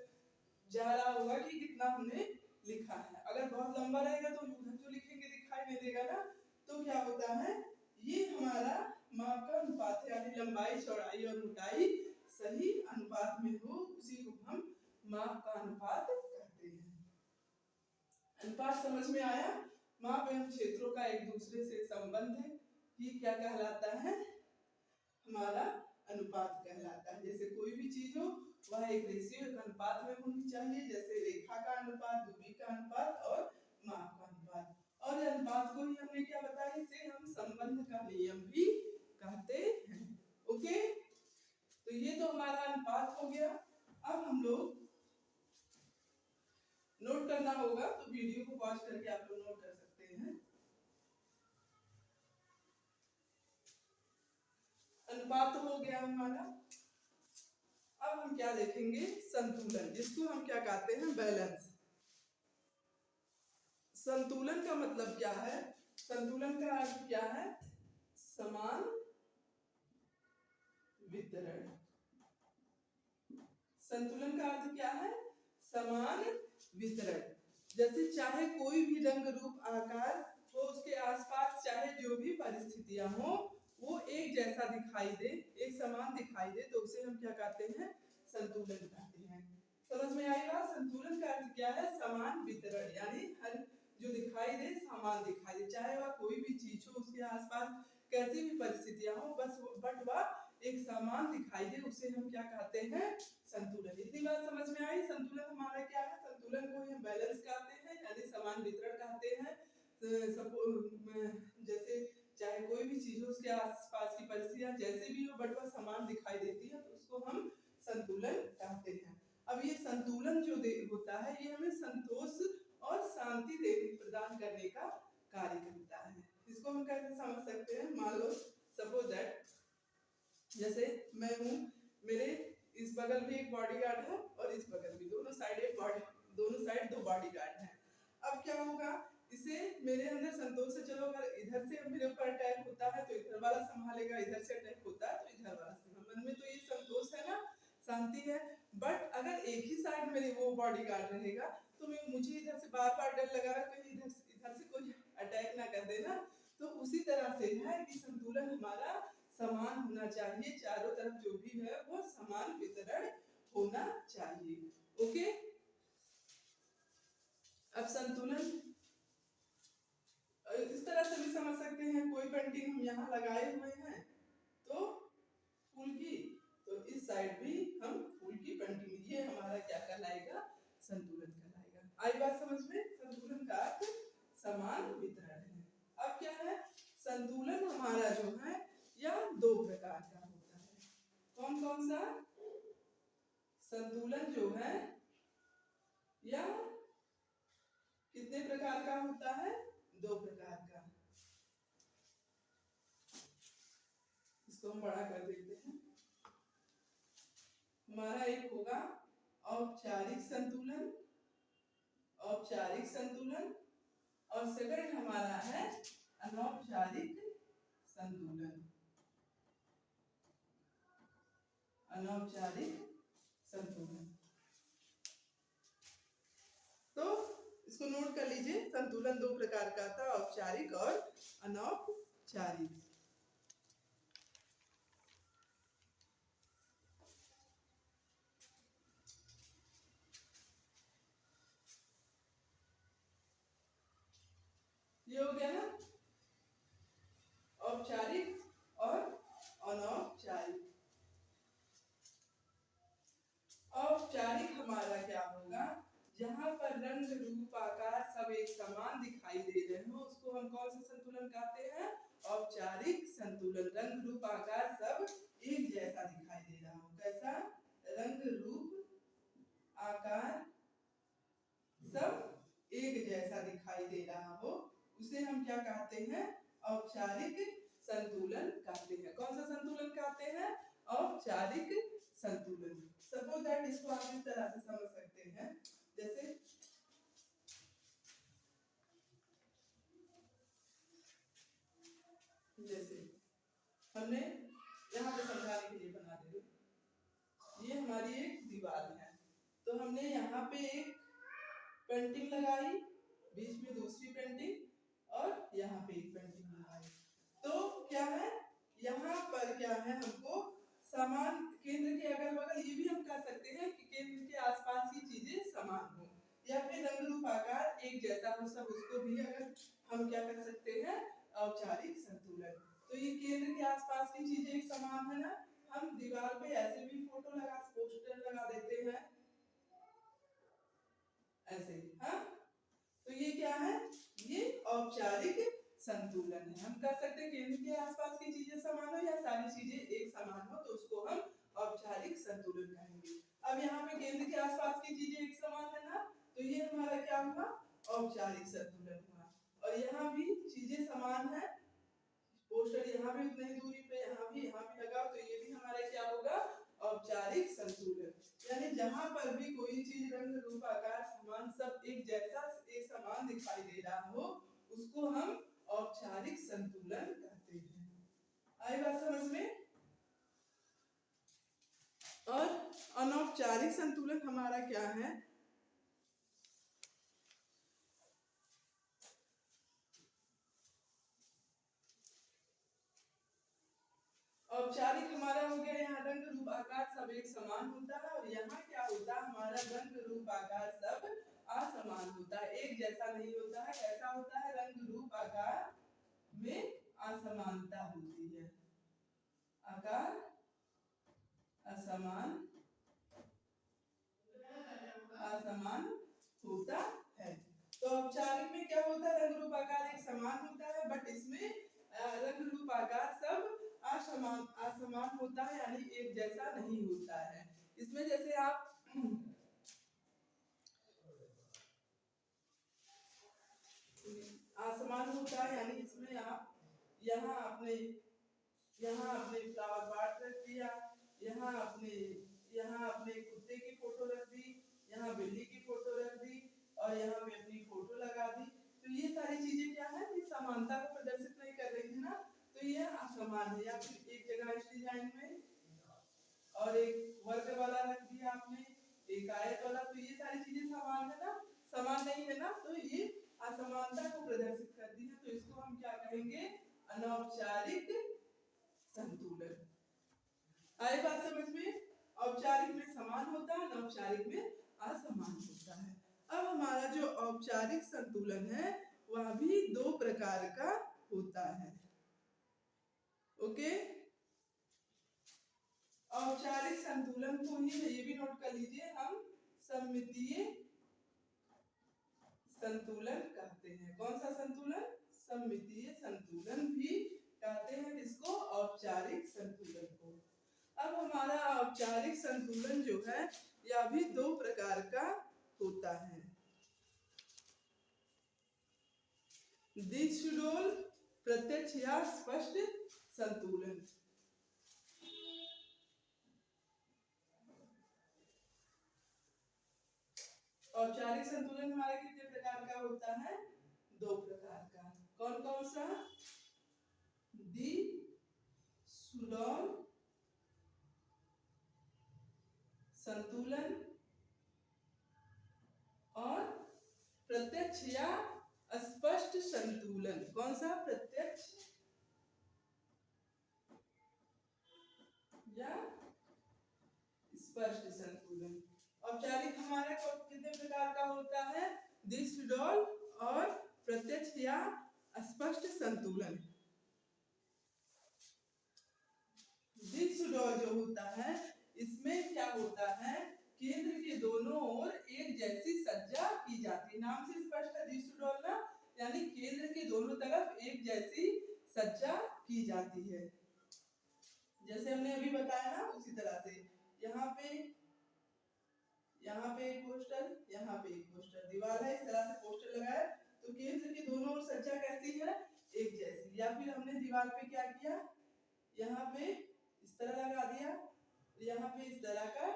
जा रहा होगा कि कितना हमने लिखा है। अगर बहुत लंबा रहेगा तो उधर जो लिखेंगे दिखाई नहीं देगा ना। तो क्या होता है, ये हमारा माप का अनुपात है, यानी लंबाई, चौड़ाई और मोटाई सही अनुपात में हो, उसी को हम माप का अनुपात कहते हैं। अनुपात समझ में आया? माप एवं क्षेत्रों का एक दूसरे से संबंध है, ये क्या कहलाता है, हमारा अनुपात कहलाता है। जैसे कोई भी चीज हो वह एक रेशियो, एक अनुपात में होनी चाहिए, जैसे रेखा का अनुपात, दूरी का अनुपात और माप का अनुपात। और अनुपात को ही हमने क्या बताया, इसे हम संबंध का नियम भी कहते हैं। ओके, तो ये तो हमारा अनुपात हो गया। अब हम लोग नोट करना होगा, तो वीडियो को पॉज करके आप लोग नोट कर सकते हैं। अनुपात हो गया हमारा। अब हम क्या देखेंगे, संतुलन, जिसको हम क्या कहते हैं, बैलेंस। संतुलन का मतलब क्या है, संतुलन का अर्थ क्या है, समान वितरण। संतुलन का अर्थ क्या है, समान वितरण। जैसे चाहे कोई भी रंग, रूप, आकार हो, उसके आसपास चाहे जो भी परिस्थितियां हो, वो एक जैसा दिखाई दे, एक समान दिखाई दे, तो उसे हम क्या कहते हैं, संतुलन कहते हैं। समझ में आएगा? संतुलन का अर्थ क्या है, समान वितरण, यानी हर जो दिखाई दे समान दिखाई दे, चाहे वह कोई भी चीज हो, उसके आसपास कैसी भी परिस्थितियां हो, बट वह एक समान दिखाई दे, उसे हम क्या कहते हैं, संतुलन। इतनी बात समझ में आई? संतुलन हमारा क्या है, संतुलन को हम बैलेंस कहते हैं, यानी समान वितरण कहते हैं। जैसे चाहे कोई भी चीज हो, उसके आसपास की परिस्थितियां जैसे भी हो, बट वह समान दिखाई देती है, तो उसको हम संतुलन कहते हैं। अब ये संतुलन जो होता है, ये हमें संतोष और शांति प्रदान करने का कार्य करता है। इसको हम कैसे समझ सकते हैं, मान लो सपोज दैट, जैसे मैं हूँ, मेरे इस बगल भी एक बॉडीगार्ड है और इस बगल भी, दोनों साइड दो बॉडीगार्ड हैं। अब क्या होगा, इसे मेरे अंदर संतोष है, चलो अगर इधर से मेरे ऊपर अटैक होता है तो इधर वाला संभालेगा, इधर से अटैक होता है तो इधर वाला संभालेगा, मन में तो ये संतोष है ना, शांति है। बट अगर एक ही साइड मेरे वो बॉडीगार्ड रहेगा तो मुझे इधर से बार बार डर लगा रहा, कहीं इधर से कोई अटैक ना कर देना। तो उसी तरह से है कि संतुलन हमारा समान होना चाहिए, चारों तरफ जो भी है वो समान वितरण होना चाहिए। ओके, अब संतुलन इस तरह से भी समझ सकते हैं, कोई पेंटिंग हम यहाँ लगाए हुए हैं तो फूल की, तो इस साइड भी हम फूल की पेंटिंग, ये हमारा क्या कहलाएगा, संतुलन कहलाएगा। आई बात समझ में? संतुलन का अर्थ समान वितरण है। अब क्या है, संतुलन हमारा जो है यह दो प्रकार का होता है। कौन कौन सा? संतुलन जो है यह कितने प्रकार का होता है, दो प्रकार का। इसको हम बड़ा कर देते हैं। हमारा एक होगा औपचारिक संतुलन, औपचारिक संतुलन, और सेकंड हमारा है अनौपचारिक संतुलन, अनौपचारिक संतुलन। तो इसको नोट कर लीजिए, संतुलन दो प्रकार का था, औपचारिक और अनौपचारिक। ये हो गया ना, औपचारिक और अनौपचारिक। औपचारिक हमारा क्या होगा, जहां पर रंग, रूप, आकार सब एक समान दिखाई दे रहे हो, उसको हम कौन सा संतुलन कहते हैं, औपचारिक संतुलन। रंग, रूप, आकार सब एक जैसा दिखाई दे रहा कहते हैं? औपचारिक संतुलन कहते हैं। कौन सा संतुलन कहते हैं? औपचारिक संतुलन। सपोज दैट इसको आप इस तरह से समझ सकते हैं, जैसे हमने यहाँ पे समझाने के लिए बना दे, ये हमारी एक दीवार है, तो हमने यहाँ पे एक पेंटिंग लगाई, बीच में दूसरी पेंटिंग और यहाँ पे एक पेंटिंग लगाई। तो क्या है, यहाँ पर क्या है, हमको समान केंद्र के अगल बगल, ये भी हम कह सकते हैं कि केंद्र के आसपास की चीजें समान हो या फिर रंग रूप आकार एक जैसा हो, सब उसको भी अगर हम क्या कर सकते हैं? औपचारिक संतुलन। तो ये केंद्र के आसपास की चीजें एक समान है ना, हम दीवार पे ऐसे भी फोटो लगा, पोस्टर लगा देते हैं ऐसे, हाँ। तो ये क्या है? ये औपचारिक संतुलन है। हम कह सकते हैं केंद्र के आसपास की चीजें समान हो या सारी चीजें एक समान हो, तो उसको हम औपचारिक संतुलन कहेंगे। अब यहाँ पे केंद्र के आसपास की चीजें एक समान है ना, तो ये हमारा क्या हुआ? औपचारिक संतुलन हुआ। और यहाँ भी चीजें समान है, पोस्टर यहाँ भी उतनी ही दूरी पे यहाँ भी लगाओ, तो ये भी हमारा क्या होगा? औपचारिक संतुलन। यानी जहाँ पर भी कोई चीज रंग रूप आकार समान सब एक जैसा एक समान दिखाई दे रहा हो, उसको हम औपचारिक संतुलन कहते हैं। आई बात समझ में? और अनौपचारिक संतुलन हमारा क्या है? औपचारिक हमारा हो गया, यहाँ रंग रूप आकार सब एक समान होता है, और यहाँ क्या होता है? हमारा रंग रूप आकार सब असमान होता है, एक जैसा नहीं होता है। कैसा होता है? रंग रूप आकार में असमानता होती है, आकार असमान होता है। तो औपचारिक में क्या होता है? रंग रूप आकार एक समान होता है, बट इसमें रंग रूप आकार सब असमान होता है, यानी एक जैसा नहीं होता है। इसमें जैसे आप असमान होता है, यानी इसमें आप यहाँ अपने फ्लावर पॉट रख दिया, यहाँ अपने कुत्ते की फोटो रख दी, यहाँ बिल्ली की फोटो रख दी, और यहाँ पे अपनी फोटो लगा दी। तो ये सारी चीजें क्या है? ये समानता को प्रदर्शित नहीं कर रही है ना, तो ये असमान है। या फिर एक जगह इस डिजाइन में और एक वर्ग वाला रख दिया आपने, एक आयत वाला, तो ये सारी चीजें समान है ना? समान नहीं है ना, तो ये असमानता को प्रदर्शित करती है। तो इसको हम क्या कहेंगे? अनौपचारिक संतुलन। आई बात समझ में? औपचारिक में समान होता है, अनौपचारिक में असमान होता है। अब हमारा जो औपचारिक संतुलन है वह भी दो प्रकार का होता है। ओके, औपचारिक संतुलन को ही ये भी नोट कर लीजिए, हम सममितीय संतुलन कहते हैं। कौन सा संतुलन? सममितीय संतुलन भी कहते हैं। किसको? औपचारिक संतुलन को। अब हमारा औपचारिक संतुलन जो है यह भी दो प्रकार का होता है। द्विसुडोल प्रत्यक्ष या स्पष्ट संतुलन। औपचारिक संतुलन हमारा कितने प्रकार का होता है? दो प्रकार का। कौन कौन सा? द्विसुडोल संतुलन और प्रत्यक्ष या स्पष्ट संतुलन। कौन सा? प्रत्यक्ष या स्पष्ट संतुलन। औपचारिक हमारा कितने प्रकार का होता है? द्विसुडोल और प्रत्यक्ष या स्पष्ट संतुलन। द्विसुडोल जो होता है इसमें क्या होता है? केंद्र के दोनों ओर एक जैसी सज्जा की जाती है। नाम से स्पष्ट है द्विसुडोल ना, यानी केंद्र के दोनों तरफ एक जैसी सज्जा की जाती है। जैसे हमने अभी बताया ना, उसी तरह से यहाँ पे एक पोस्टर, यहाँ पे एक पोस्टर, दीवार है, इस तरह से पोस्टर लगाए, तो केंद्र के दोनों ओर सज्जा कैसी है? एक जैसी। या फिर हमने दीवार पे क्या किया, यहाँ पे इस तरह लगा दिया, यहाँ पे इस तरह का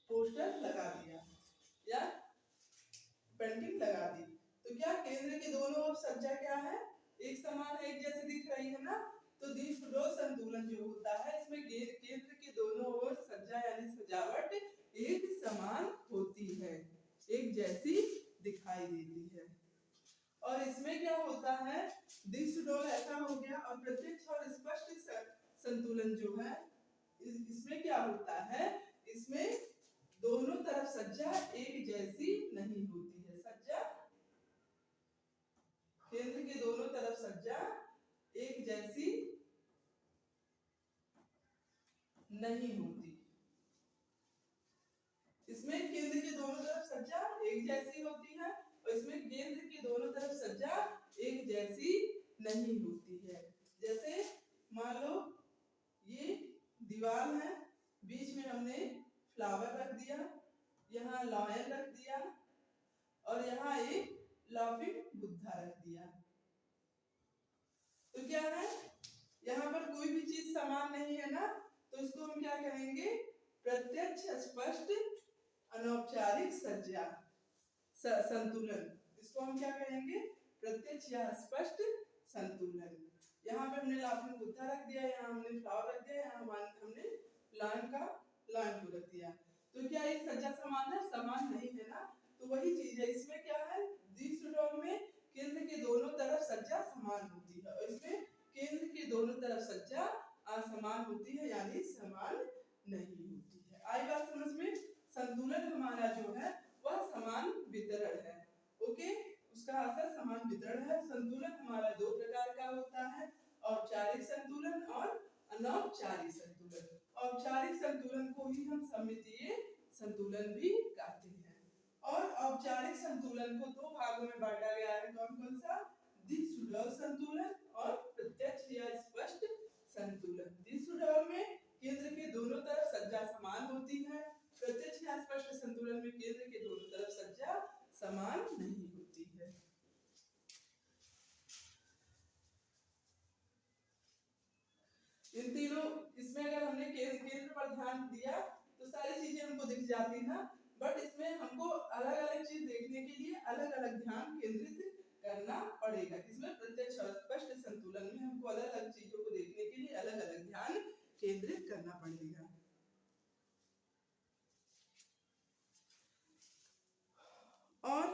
पोस्टर लगा दिया या पेंटिंग लगा दी, तो क्या केंद्र के दोनों ओर सज्जा क्या है, एक समान है, एक जैसे दिख रही है ना। तो द्विसुडो संतुलन जो होता है इसमें केंद्र के दोनों ओर सज्जा यानी सजावट एक समान होती है, एक जैसी दिखाई देती है। और इसमें क्या होता है, द्विसुडो ऐसा हो गया। और प्रत्यक्ष और स्पष्ट संतुलन जो है इसमें क्या होता है, इसमें दोनों तरफ सज्जा एक जैसी नहीं होती है। सज्जा केंद्र के दोनों तरफ सज्जा एक जैसी नहीं होती। इसमें केंद्र के दोनों तरफ सज्जा एक जैसी होती है और इसमें केंद्र के दोनों तरफ सज्जा एक जैसी नहीं होती है। जैसे मान लो ये दीवार है, बीच में हमने फ्लावर रख दिया, यहाँ लायन रख दिया और यहाँ एक लाफिंग बुद्धा रख दिया। तो क्या है, यहाँ पर कोई भी चीज समान नहीं है ना, तो इसको हम क्या कहेंगे, प्रत्यक्ष स्पष्ट अनौपचारिक सज्जा संतुलन। इसको हम क्या कहेंगे, प्रत्यक्ष या स्पष्ट संतुलन। यहाँ पे हमने लाफिंग बुद्धा रख दिया, यहाँ हमने फ्लावर रख दिया, यहाँ हमने लायन को रख दिया। तो क्या एक सज्जा समान है, समान नहीं है ना। तो वही चीज है, इसमें क्या है, द्विसुडो में केंद्र के दोनों तरफ सज्जा समान होती है और इसमें केंद्र के दोनों तरफ सज्जा असमान होती है यानी समान नहीं होती है। आई बात समझ में। संतुलन हमारा जो है वह समान वितरण है। ओके, उसका असर समान वितरण है। संतुलन हमारा दो प्रकार का होता है, औपचारिक संतुलन और अनौपचारिक संतुलन। औपचारिक संतुलन को ही हम सममितीय संतुलन भी कहते हैं। और औपचारिक संतुलन को दो भागों में बांटा गया है, कौन कौन सा, द्विसुडो संतुलन और प्रत्यक्ष या स्पष्ट संतुलन। द्विसुडो में केंद्र के दोनों तरफ सज्जा समान होती है, प्रत्यक्ष या स्पष्ट संतुलन में केंद्र के दोनों तरफ सज्जा समान नहीं होती है। इन तीनों, इसमें अगर हमने केंद्र पर ध्यान दिया तो सारी चीजें हमको दिख जाती है ना, बट इसमें हमको अलग अलग चीज देखने के लिए अलग अलग ध्यान केंद्रित करना पड़ेगा। इसमें प्रत्यक्ष और स्पष्ट संतुलन में हमको अलग अलग चीजों को देखने के लिए अलग अलग ध्यान केंद्रित करना पड़ेगा। और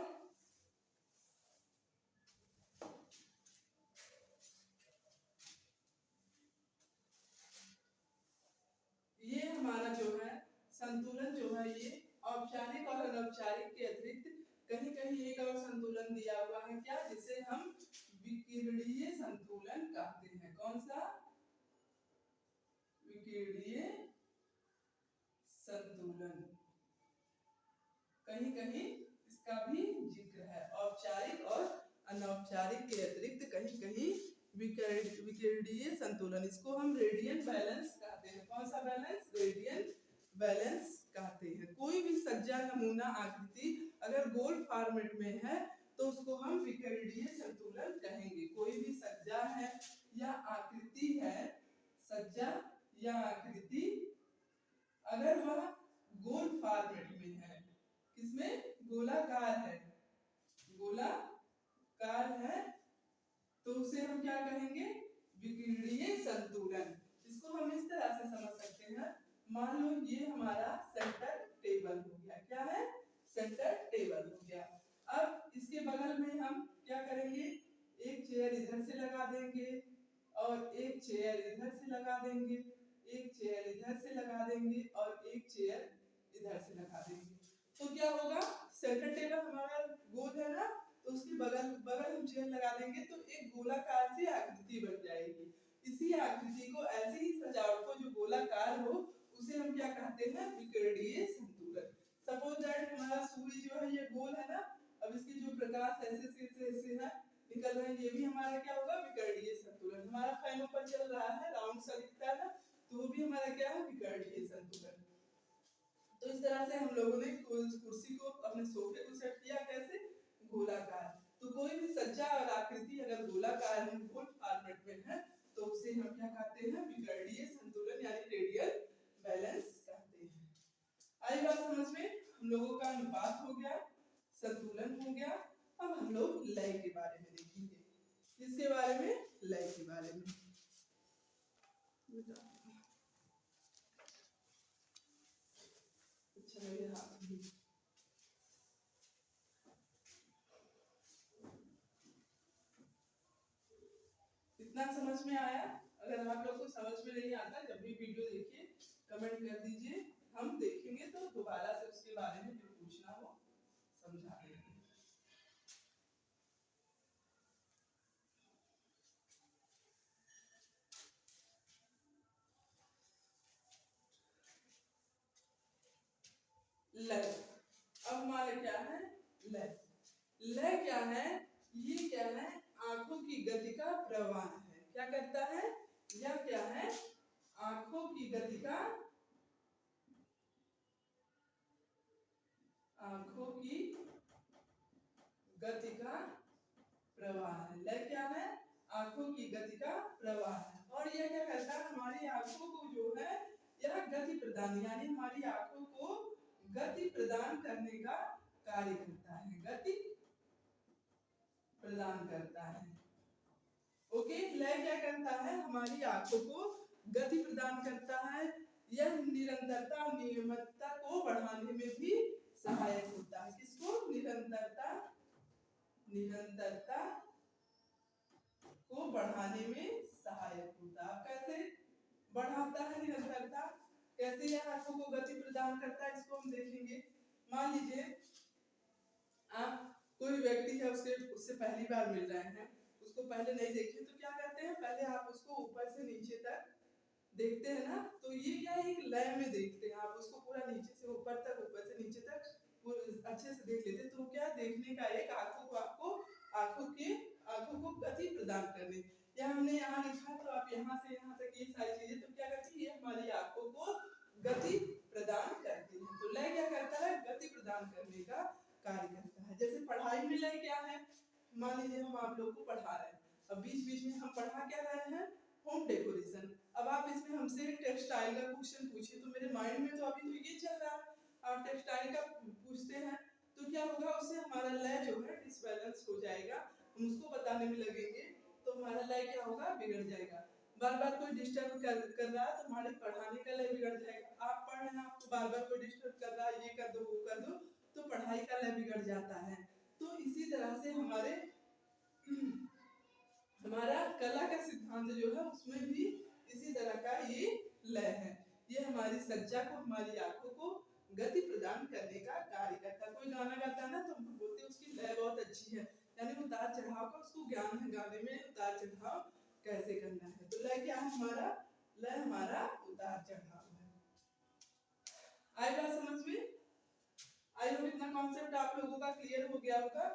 ये हमारा जो है संतुलन जो है, ये औपचारिक और अनौपचारिक के अतिरिक्त कहीं कहीं एक और संतुलन दिया हुआ है, क्या, जिसे हम विकिरणीय संतुलन कहते हैं। कौन सा, विकिरणीय संतुलन। कहीं कहीं इसका भी जिक्र है, औपचारिक और अनौपचारिक के अतिरिक्त कहीं कहीं विकिरणीय संतुलन। इसको हम रेडियन बैलेंस कहते हैं। कौन सा बैलेंस, रेडियन बैलेंस कहते हैं। कोई भी सज्जा नमूना आकृति अगर गोल फॉर्मेट में है तो उसको हम विकिरणीय संतुलन कहेंगे। कोई भी सज्जा है या आकृति है, सज्जा या आकृति अगर वह गोल फॉर्मेट में है, किसमें, गोलाकार है, गोलाकार है, तो उसे हम क्या कहेंगे, विकिरणीय संतुलन। इसको हम इस तरह से समझ सकते हैं, मान लो ये हमारा सेंटर टेबल हो गया, क्या है, सेंटर टेबल हो गया। अब इसके बगल में हम क्या करेंगे, एक चेयर इधर से लगा देंगे और एक चेयर इधर से लगा देंगे, एक चेयर इधर से लगा देंगे और एक चेयर इधर से लगा देंगे। तो क्या होगा, सेंटर टेबल हमारा गोल है ना, तो उसके बगल हम चेयर लगा देंगे तो एक गोलाकार सी आकृति बन जाएगी। इसी आकृति को, ऐसी ही सजावट को जो गोलाकार हो, उसे हम क्या कहते हैं, विकिरणीय संतुलन। सपोज दैट हमारा सूर्य जो है ये गोल है ना, अब इसके जो प्रकाश ऐसे है निकल रहे हैं, ये भी हमारा क्या होगा, विकिरणीय संतुलन। हमारा फैन ऊपर चल रहा है, राउंड सा दिखता है ना, तो वो भी हमारा क्या है, विकिरणीय संतुलन। तो इस तरह से हम लोगों ने कुर्सी को, अपने सोफे को सेट किया कैसे, गोलाकार। तो कोई भी सज्जा और आकृति अगर गोलाकार है, गोल फॉर्मेट में है, तो उसे हम क्या कहते हैं? विकर्णीय संतुलन यानी रेडियल बैलेंस कहते हैं। आई बात समझ में? हम लोगों का अनुपात हो गया, संतुलन हो गया। अब हम लोग लय के बारे में देखेंगे। किसके बारे में? लय के बारे में। अच्छा मेरे हाथ में इतना समझ में आया? अगर आप लोग को समझ में नहीं आता, जब भी वीडियो देखिए कमेंट कर दीजिए, हम देखेंगे तो दोबारा से उसके बारे में जो पूछना हो समझा देंगे। लय, अब हमारा क्या है? लय। लय क्या है? ये क्या है? आंखों की गति का प्रवाह है। क्या करता है? यह क्या है? आंखों की गति का, आंखों की गति का प्रवाह है। लय क्या है? आंखों की गति का प्रवाह है। और यह क्या करता है? हमारी आंखों को जो है यह गति प्रदान, यानी हमारी आंखों को गति प्रदान करने का कार्य करता है, गति प्रदान करता है। ओके, लय क्या करता है? हमारी आंखों को गति प्रदान करता है। यह निरंतरता और नियमितता को बढ़ाने में भी सहायक होता है। किसको? निरंतरता, निरंतरता को बढ़ाने में सहायक होता है। कैसे बढ़ाता है निरंतरता? कैसे यह आंखों को गति प्रदान करता है, इसको हम देखेंगे। मान लीजिए आप कोई व्यक्ति है, उससे पहली बार मिल रहे हैं, उसको पहले नहीं देखे तो क्या करते हैं? पहले आप उसको ऊपर से नीचे तक देखते हैं ना, तो ये क्या है? एक लय में देखते हैं। आप उसको पूरा नीचे से ऊपर तक, ऊपर से नीचे तक अच्छे से देख लेते, तो क्या देखने का एक आंखों को, आपको आंखों को गति प्रदान करने। या हमने यहाँ लिखा तो आप यहाँ से यहाँ तक ये सारी चीजें तो क्या करती है? हमारी आंखों को गति प्रदान करती है। तो लय क्या करता है? गति प्रदान करने का कार्य करता है। जैसे पढ़ाई में लय क्या है? मान लीजिए हम आप लोग को पढ़ा रहे हैं, अब बीच बीच में हम पढ़ा क्या रहे हैं? Home decoration. अब आप इसमें हमसे टेक्सटाइल का क्वेश्चन पूछिए, तो मेरे माइंड में तो अभी तो ये चल रहा है, आप टेक्सटाइल का पूछते हैं तो क्या होगा? उससे हमारा लय जो है डिसबैलेंस हो जाएगा। हम उसको बताने में लगेंगे तो हमारा लय क्या होगा? बिगड़ जाएगा। बार बार कोई डिस्टर्ब कर रहा है तो हमारे पढ़ाने का लय बिगड़ जाएगा। आप पढ़ रहे हैं, आपको बार बार कोई डिस्टर्ब कर रहा है, ये कर दो वो कर दो, तो पढ़ाई का लय बिगड़ जाता है। तो इसी तरह से हमारा कला का सिद्धांत जो है उसमें भी इसी तरह का ये लय है। ये हमारी सज्जा को, हमारी आंखों को गति प्रदान करने का कार्य करता है। कोई गाना गाता है ना तो हम बोलते हैं उसकी लय बहुत अच्छी है, यानी उतार चढ़ाव का उसको ज्ञान है, गाने में उतार चढ़ाव कैसे करना है। तो लय क्या है हमारा? लय हमारा उतार चढ़ाव है। आई बात समझ में? आई होप इतना कॉन्सेप्ट आप लोगों का क्लियर हो गया होगा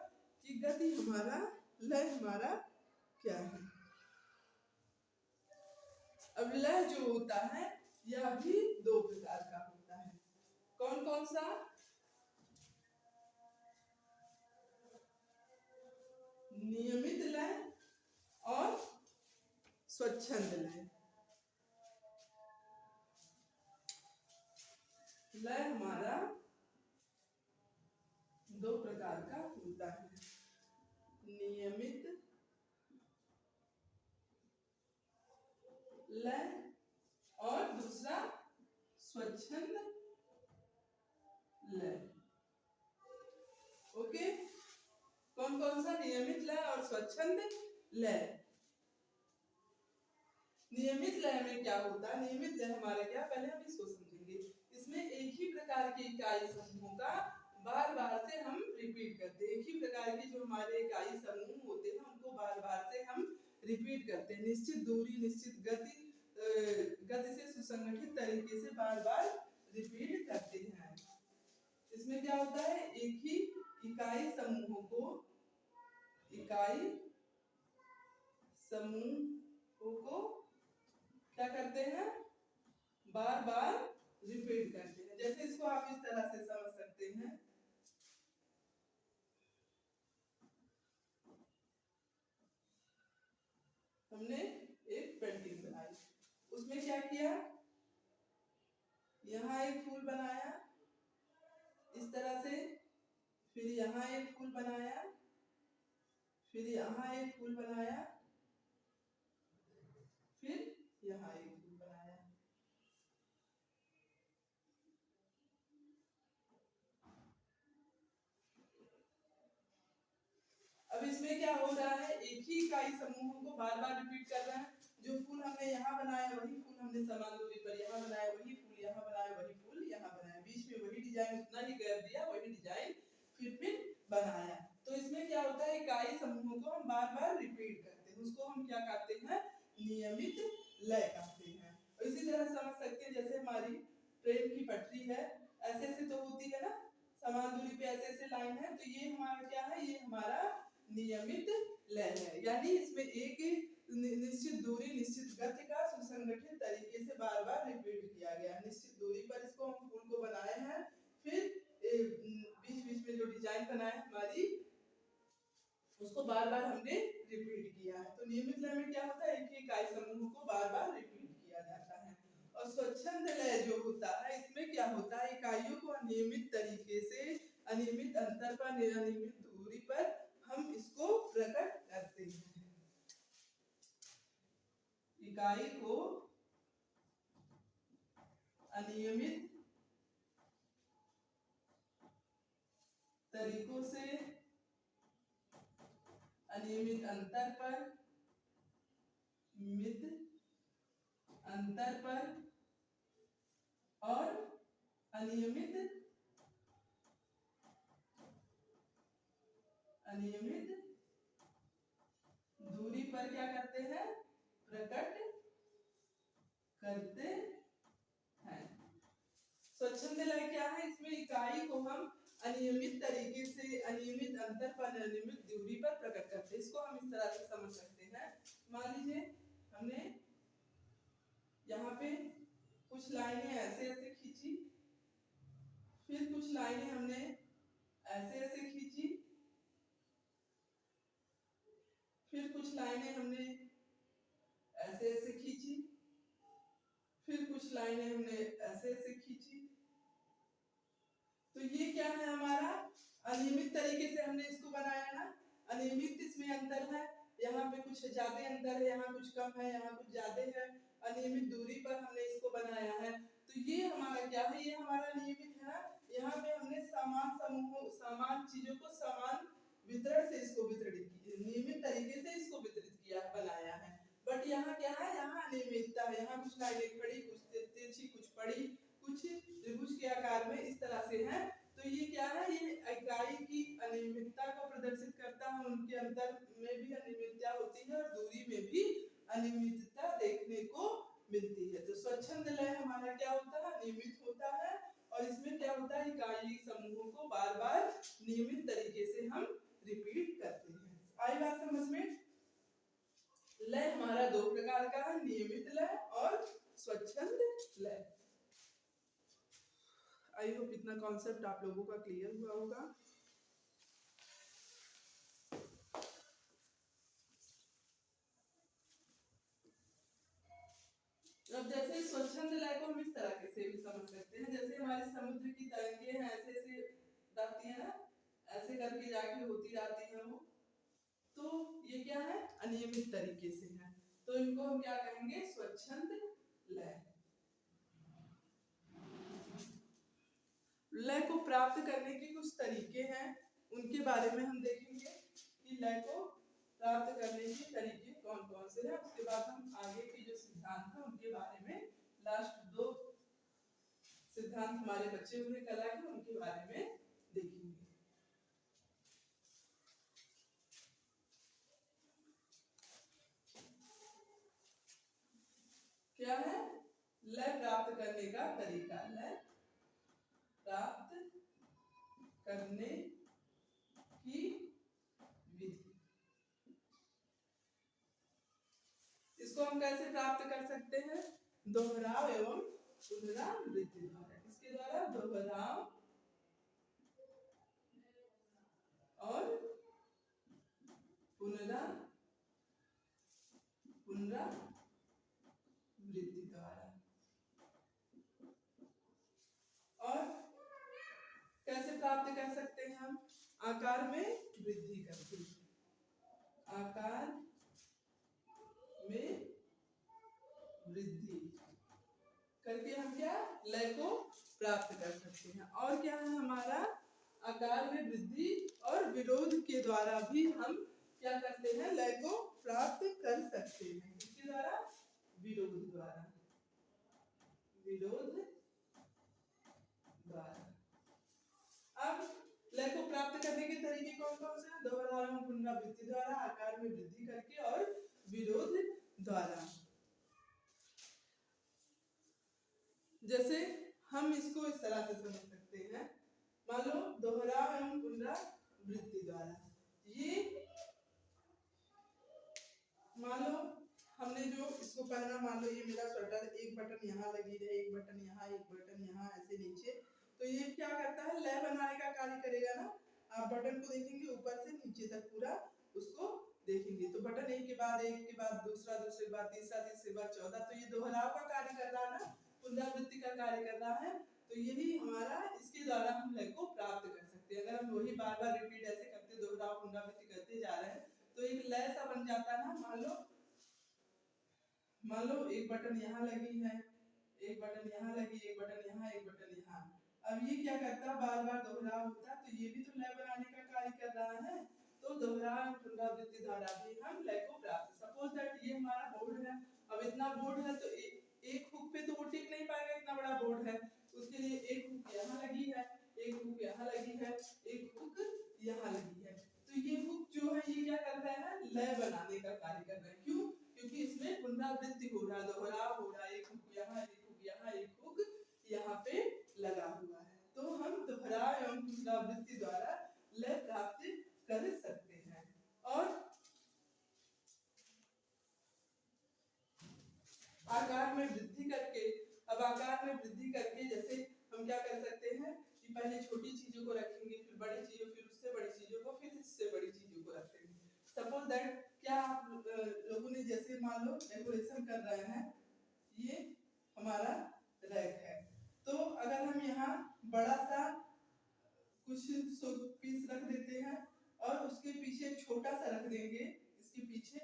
कि गति हमारा, लय हमारा क्या है। अब लय जो होता है यह भी दो प्रकार का होता है। कौन कौन सा? नियमित लय और स्वच्छंद लय। लय हमारा दो प्रकार का होता है, नियमित लय और दूसरा स्वच्छंद लय। ओके, कौन कौन सा? नियमित लय और स्वच्छंद लय। नियमित लय में क्या होता है? नियमित लय हमारा क्या, पहले हम इसको समझेंगे। इसमें एक ही प्रकार के इकाई समूहों का बार बार से हम रिपीट करते हैं। एक ही प्रकार के जो हमारे इकाई समूह होते हैं उनको बार बार से हम रिपीट करते हैं, निश्चित दूरी, निश्चित गति से सुसंगठित तरीके से बार बार रिपीट करते हैं। इसमें क्या होता है? एक ही इकाई समूहों को, इकाई समूहों को क्या करते हैं? बार बार रिपीट करते हैं। जैसे इसको आप इस तरह से समझ सकते हैं, हमने एक पेंटिंग बनाई, उसमें क्या किया, यहाँ एक फूल बनाया इस तरह से, फिर यहाँ एक फूल बनाया, फिर यहाँ एक फूल बनाया, फिर यहाँ एक फूल बनाया। अब इसमें क्या हो रहा है, एक ही इकाई समूहों को बार बार रिपीट कर रहे हैं। जो फूल हमने यहाँ बनाया वही फूल हमने समान दूरी पर यहाँ बनाया, वही फूल यहाँ बनाया, वही फूल यहाँ बनाया, बीच में वही डिजाइन उतना ही गैप दिया, वही डिजाइन फिर बनाया। तो इसमें क्या होता है, इकाई समूहों को हम बार बार रिपीट करते हैं, उसको हम क्या कहते हैं, नियमित लय कहते हैं। और इसी तरह समझ सकते हैं, जैसे हमारी ट्रेन की पटरी है, ऐसे ऐसे तो होती है ना, समान दूरी पे ऐसे ऐसे लाइन है, तो ये हमारा क्या है, ये हमारा नियमित लय है। यानी इसमें एक निश्चित दूरी निश्चित गति का सुसंगठित तरीके से बार बार रिपीट किया गया। निश्चित दूरी पर इसको हम फूल को बनाए हैं, फिर बीच बीच में जो डिजाइन बनाए हमारी, उसको बार बार हमने रिपीट किया है। तो नियमित लय में क्या होता है, एक ही इकाई समूह को बार बार रिपीट किया जाता है। और स्वच्छंद लय जो होता है, इसमें क्या होता है, इकाइयों को अनियमित तरीके से, अनियमित अंतर पर, अनियमित दूरी पर हम इसको प्रकट करते हैं। इकाई को अनियमित तरीकों से, अनियमित अंतर पर, मित अंतर पर और अनियमित दूरी पर क्या करते हैं, प्रकट करते हैं। स्वच्छंद लय क्या है, इसमें इकाई को हम अनियमित तरीके से, अनियमित अंतर पर, अनियमित दूरी पर प्रकट करते हैं। इसको हम इस तरह से समझ सकते हैं, मान लीजिए हमने यहाँ पे कुछ लाइनें ऐसे ऐसे खींची, फिर कुछ लाइनें हमने ऐसे ऐसे खींची, फिर कुछ लाइनें हमने ऐसे ऐसे खींची, फिर कुछ लाइनें हमने ऐसे ऐसे खींची। तो ये क्या है, हमारा अनियमित तरीके से हमने इसको बनाया ना, अनियमित इसमें अंतर है, यहाँ पे कुछ ज्यादा अंतर है, यहाँ कुछ कम है, यहाँ कुछ ज्यादा है, अनियमित दूरी पर हमने इसको बनाया है। तो ये हमारा क्या है, ये हमारा नियमित है ना, यहाँ पे हमने समान समूहों, समान चीजों को समान वितरण से इसको वितरित किया, नियमित तरीके से इसको वितरित किया, बनाया है। बट यहाँ क्या है, यहाँ अनियमितता है, यहाँ कुछ लाइनें खड़ी, कुछ तिरछी, कुछ पड़ी, कुछ त्रिभुज के आकार में इस तरह से है। तो ये क्या है, ये इकाई की अनियमितता को प्रदर्शित करता है, उनके अंतर में भी अनियमितता होती है और दूरी में भी अनियमितता देखने को मिलती है। तो स्वच्छंद लय हमारा क्या होता है, नियमित होता है, और इसमें क्या होता है, इकाई समूहों को बार बार नियमित तरीके से हम रिपीट करते हैं। आई बात समझ में? लय हमारा दो प्रकार का है, नियमित लय और स्वच्छंद लय। आई होप इतना कॉन्सेप्ट आप लोगों का क्लियर हुआ होगा। अब जैसे स्वच्छंद लय को हम इस तरह से भी समझ सकते हैं, जैसे हमारे समुद्र की तरंगें हैं, ऐसे ऐसे रहती है ना, ऐसे करके जाके होती रहती है वो, तो ये क्या है, अनियमित तरीके से है, तो इनको हम क्या कहेंगे, स्वच्छंद लय। लय को प्राप्त करने के कुछ तरीके हैं, उनके बारे में हम देखेंगे कि लय को प्राप्त करने के तरीके कौन कौन से हैं। उसके बाद हम आगे के जो सिद्धांत हैं उनके बारे में, लास्ट दो सिद्धांत हमारे बचे हुए कला के, उनके बारे में देखेंगे। क्या है, लय प्राप्त करने का तरीका, लय प्राप्त करने की विधि। इसको हम कैसे प्राप्त कर सकते हैं, दोहराव एवं पुनरावृत्ति द्वारा। इसके द्वारा दोहराव और आकार में वृद्धि करके, आकार में वृद्धि करके हम क्या लय को प्राप्त कर सकते हैं। और क्या है हमारा आकार में वृद्धि और विरोध के द्वारा भी हम क्या करते हैं लय को प्राप्त कर सकते हैं। इसके द्वारा विरोध द्वारा, विरोध द्वारा। अब लय को प्राप्त करने के तरीके कौन कौन से हैं? दोहराव पुनरावृत्ति द्वारा, आकार में वृद्धि करके और विरोध द्वारा। जैसे हम इसको इस तरह से समझ सकते हैं, मान लो दोहराव एवं पुनरावृत्ति द्वारा, ये मान लो हमने जो इसको पहना, मान लो ये मेरा स्वेटर, एक बटन यहाँ लगी है, एक बटन यहाँ, एक बटन यहाँ, ऐसे नीचे, तो ये क्या करता है लय बनाने का कार्य करेगा ना। आप बटन को देखेंगे ऊपर से नीचे तक पूरा उसको देखेंगे, तो बटन एक के बाद दूसरा, दूसरे के बाद तीसरा, तीसरे के बाद चौथा, तो ये दोहराव का कार्य कर रहा है ना, पुनरावृत्ति का कार्य कर रहा है। तो यही हमारा इसके द्वारा हम लय को प्राप्त कर सकते हैं। अगर हम वही बार बार रिपीट ऐसे करते दोहराव पुनरावृत्ति करते जा रहे हैं तो एक लय सा बन जाता है ना। मान लो एक बटन यहाँ लगी है, एक बटन यहाँ लगी, एक बटन यहाँ, एक बटन यहाँ। अब ये क्या करता है बार बार दोहराव होता है, तो ये भी तो लय बनाने का कार्य कर रहा है। तो दोहराव पुनरावृत्ति द्वारा भी हम लय को प्राप्त, सपोज दैट ये हमारा बोर्ड है, अब इतना बोर्ड है तो एक हुक पे तो वो टिक नहीं पाएगा, इतना बड़ा बोर्ड है, उसके लिए एक हुक यहाँ लगी है, एक हुक यहाँ लगी है, एक हुक यहाँ लगी है। तो ये हुक जो है ये क्या कर रहा है लय बनाने का कार्य कर रहा है। क्यों? क्योंकि इसमें पुनरावृत्ति हो रहा है, दोहराव हो रहा है, एक हुक यहाँ, एक हुक यहाँ, एक हुक यहाँ पे लगा हुआ है। तो हम दोहराव एवं पुनरावृत्ति द्वारा लय प्राप्त कर सकते हैं। और आकार में वृद्धि करके, अब आकार में वृद्धि करके जैसे हम क्या कर सकते हैं कि पहले छोटी चीजों को रखेंगे, फिर बड़ी चीजों, फिर उससे बड़ी चीजों को, फिर इससे बड़ी चीजों को रखेंगे। सपोज दैट क्या आप लोगों ने जैसे मान लो डेकोरेशन कर रहे हैं, ये हमारा रैक है, तो अगर हम यहाँ बड़ा सा कुछ शो पीस रख देते हैं और उसके पीछे छोटा सा रख देंगे इसके पीछे,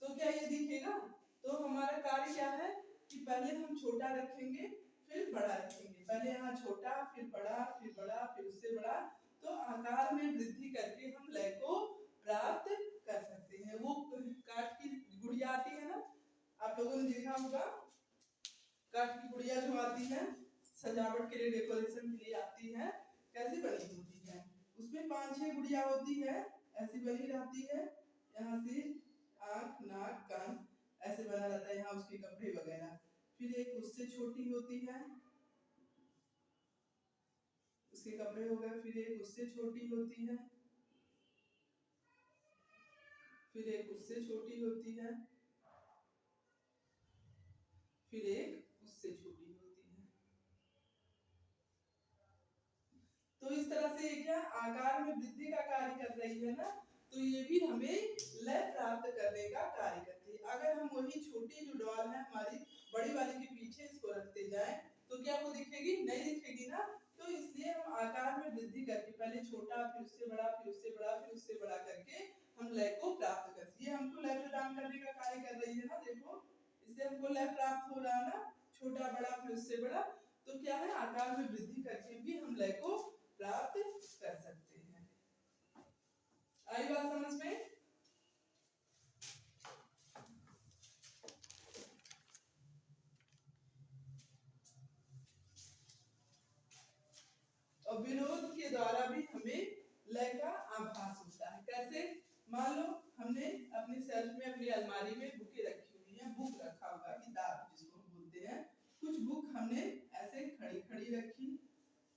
तो क्या ये दिखेगा? तो हमारा कार्य क्या है कि पहले हम छोटा रखेंगे फिर बड़ा रखेंगे, पहले यहाँ छोटा फिर बड़ा, फिर बड़ा, फिर उससे बड़ा। तो आकार में वृद्धि करके हम लय को प्राप्त कर सकते हैं। वो काठ की गुड़िया आती है ना, आप लोगों ने देखा होगा, काठ की गुड़िया जो आती है सजावट के लिए, डेकोरेशन के लिए आती है, कैसी बनी होती है, उसमें 5-6 गुड़िया होती है, ऐसी बनी रहती है, यहाँ से आँख, नाक, कान ऐसे बना रहता है, यहाँ उसके कपड़े वगैरह। फिर एक उससे छोटी होती है, उसके कपड़े हो गए, फिर एक उससे छोटी होती है, फिर एक उससे छोटी होती है, फिर एक उससे छोटी होती है। तो इस तरह से क्या आकार में वृद्धि का कार्य कर रही है ना, तो ये भी हमें लय प्राप्त करने का कार्य करती है। अगर हम वही छोटी जो डॉल है हमारी बड़ी वाली के पीछे इसको रखते जाएं तो क्या वो दिखेगी? नहीं दिखेगी ना। तो इसलिए हम आकार में वृद्धि करके पहले छोटा, फिर उससे बड़ा, फिर उससे बड़ा, फिर उससे बड़ा करके हम लय को प्राप्त करते हैं। ये हमको लय प्रदान करने का कार्य कर रही है ना, देखो इससे हमको लय प्राप्त हो रहा है ना, छोटा बड़ा फिर उससे बड़ा। तो क्या है आकार में वृद्धि करके भी हम लय को प्राप्त कर सकते हैं। आई बात समझ में? और विरोध के द्वारा भी हमें लय का आभास होता है। कैसे? मान लो हमने अपनी सेल्फ में, अपनी अलमारी में बुकें रखी हुई है, बुक रखा हुआ, किताब जिसको हम बोलते हैं। कुछ बुक हमने ऐसे खड़ी खड़ी रखी,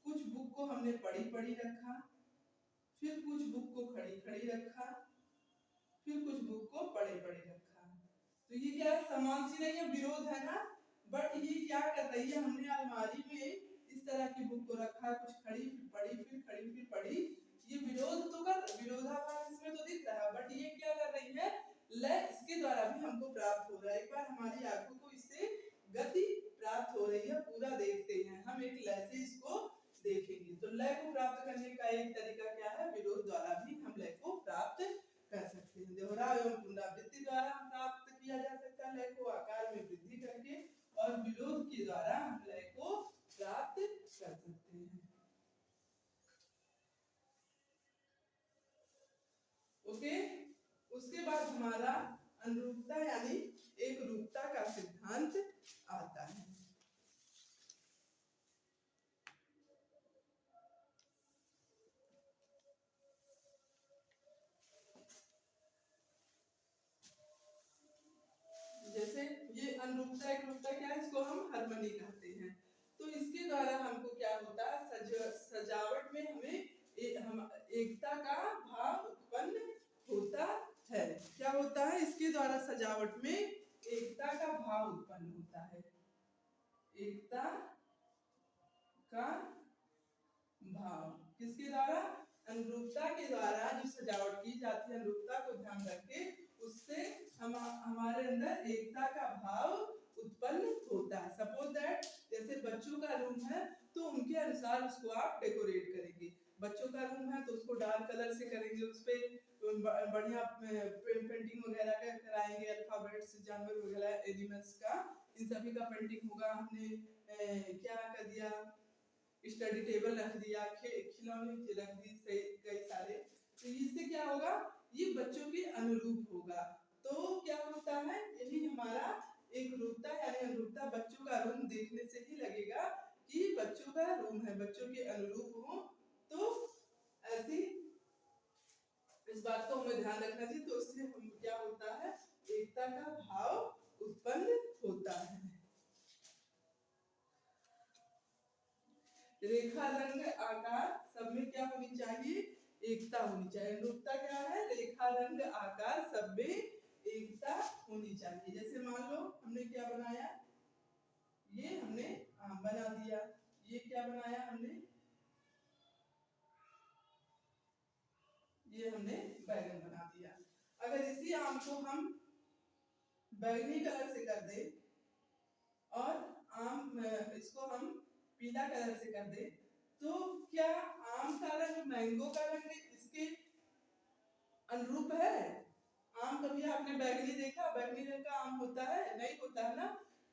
कुछ बुक को हमने पड़ी पड़ी रखा, फिर कुछ बुक को खड़ी खड़ी रखा, फिर कुछ बुक को पड़े पड़े रखा। तो ये क्या है? समान सी नहीं है, विरोध है ना। बट ये क्या कर रही है, हमने अलमारी में इस तरह की बुक को रखा, कुछ खड़ी फिर पड़ी, फिर खड़ी फिर पड़ी, ये विरोध तो कर, विरोधाभास इसमें तो दिख रहा है, बट ये क्या कर रही है लय इसके द्वारा भी हमको प्राप्त हो रहा है। एक बार हमारी आंखों को इससे गति प्राप्त हो रही है, पूरा देखते हैं हम, एक लय से इसको देखेंगे। तो लय को प्राप्त करने का एक तरीका क्या है, विरोध द्वारा भी हम लय को प्राप्त कर सकते हैं। दोहराव एवं पुनरावृत्ति द्वारा हम प्राप्त किया जा सकता है लय को, आकार में वृद्धि करके, और विरोध के द्वारा हम लय को प्राप्त कर सकते हैं। ओके, उसके बाद हमारा अनुरूपता यानी एक रूपता का सिद्धांत आता है। जैसे ये अनुरूपता एक रूपता क्या है, इसको हम हार्मनी कहते हैं। तो इसके द्वारा हमको क्या होता है, सजावट में हमें एकता का भाव उत्पन्न होता है। क्या होता है, इसके द्वारा सजावट में एकता का भाव उत्पन्न होता है। एकता का भाव किसके द्वारा, अनुरूपता के द्वारा जो सजावट की जाती है, अनुरूपता को ध्यान रखके, उससे हमारे अंदर एकता का भाव उत्पन्न होता है। सपोज दैट जैसे बच्चों का रूम है तो उनके अनुसार उसको आप डेकोरेट करेंगे। बच्चों का रूम है तो उसको डार्क कलर से करेंगे, उस पे बढ़िया पेंटिंग वगैरह कराएंगे, अल्फाबेट्स, जानवर वगैरह, एनिमल्स का, इन सभी का पेंटिंग होगा। हमने क्या कर दिया, स्टडी टेबल रख दिया, खिलौने रख दी कई सारे। तो इससे क्या होगा, ये बच्चों के अनुरूप होगा। तो क्या होता है, यही हमारा एक रूपता यानी अनुरूपता। बच्चों का रूम देखने से ही लगेगा कि बच्चों का रूम है, बच्चों के अनुरूप हो। तो ऐसी इस बात को हमें ध्यान रखना चाहिए। तो उससे हम क्या होता है, एकता का भाव उत्पन्न होता है। रेखा, रंग, आकार सब में क्या होनी चाहिए, एकता होनी चाहिए। अनुरूपता क्या है, रेखा, रंग, आकार सब में एकता होनी चाहिए। जैसे मान लो हमने क्या बनाया, ये हमने आम बना दिया, ये क्या बनाया हमने, ये हमने बैगन बना दिया। अगर इसी आम को हम बैगनी कलर से कर दे और इसको हम पीला कलर से कर दे, तो क्या आम का रंग, मैंगो का रंग इसके अनुरूप है? आम कभी आपने बैगनी देखा, बैगनी रंग का आम होता है? नहीं होता है ना।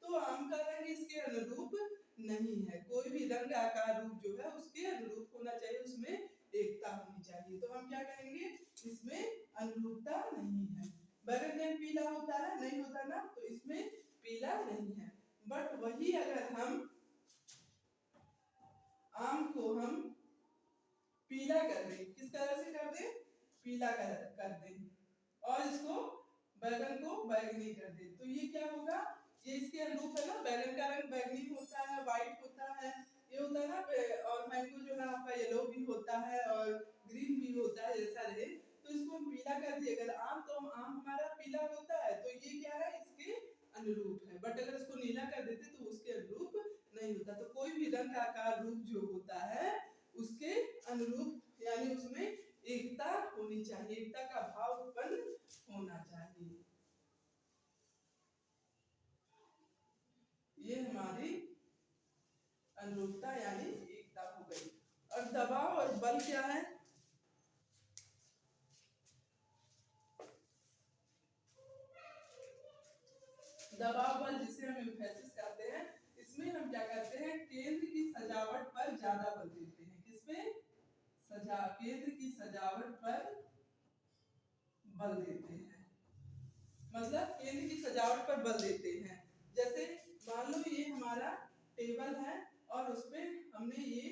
तो आम का रंग इसके अनुरूप नहीं है। कोई भी रंग, आकार, रूप जो है उसके अनुरूप होना चाहिए, उसमें एकता होनी चाहिए। तो हम क्या कहेंगे, इसमें अनुरूपता नहीं है। बैगन रंग पीला होता है? नहीं होता ना, तो इसमें पीला नहीं है। बट वही अगर हम आम को हम पीला कर दें, किस कलर से कर दें, पीला कलर कर दें, और इसको बैगन को बैगनी कर दे, तो ये क्या होगा, ये इसके अनुरूप है ना। बैगन का रंग बैगनी होता है, व्हाइट होता है, ये होता है ना। और मैंगो जो है आपका येलो भी होता है और ग्रीन भी होता है, जैसा रहे। तो इसको हम पीला कर दिए। अगर आम, तो आम हमारा पीला होता है, तो ये क्या है, इसके अनुरूप है। बट अगर इसको नीला कर देते तो उसके अनुरूप नहीं होता। तो कोई भी रंग, आकार, रूप जो होता है उसके अनुरूप यानी उसमें एकता होनी चाहिए, एकता का भाव उत्पन्न होना चाहिए। ये हमारी अनुरूपता यानी एकता हो गई। और दबाव और बल क्या है, दबाव बल जिसे हम एम्फेसिस कहते हैं, इसमें हम क्या करते हैं, केंद्र की सजावट पर ज्यादा बल देते हैं। किसमें, केंद्र की सजावट पर बल देते हैं, मतलब केंद्र की सजावट पर बल देते हैं। जैसे मान लो ये हमारा टेबल है और उसपे हमने ये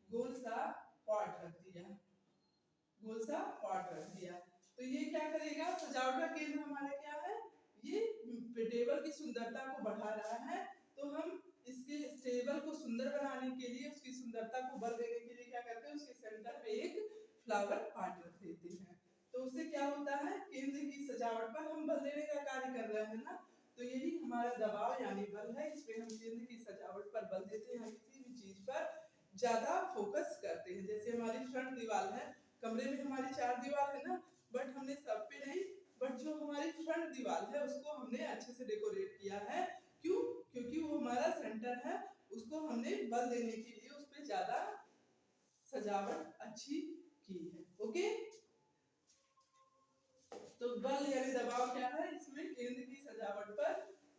गोल सा पॉट रख दिया, गोल सा पॉट रख दिया, तो ये क्या करेगा, सजावट का केंद्र हमारा क्या है, ये टेबल की सुंदरता को बढ़ा रहा है। तो हम इसके टेबल को सुंदर बनाने के लिए, उसकी सुंदरता को बल देने के लिए क्या करते हैं, उसके सेंटर पे एक फ्लावर पॉट रख देते हैं। तो उससे क्या होता है, केंद्र की सजावट पर हम बल देने का कार्य कर रहे हैं ना। तो यही हमारा दबाव यानी बल है, इसमें हम केंद्र की सजावट पर बल देते हैं, किसी भी चीज पर ज्यादा फोकस करते हैं। जैसे हमारी फ्रंट दीवार है, कमरे में हमारी 4 दीवार है ना, बट हमने सब पे नहीं, बट जो हमारी फ्रंट दीवार है उसको हमने अच्छे से डेकोरेट किया है। क्यों, क्योंकि वो हमारा सेंटर है, उसको हमने बल देने के लिए उस पर ज्यादा सजावट अच्छी की है। ओके, तो बल यानी दबाव क्या है, इसमें केंद्र की सजावट पर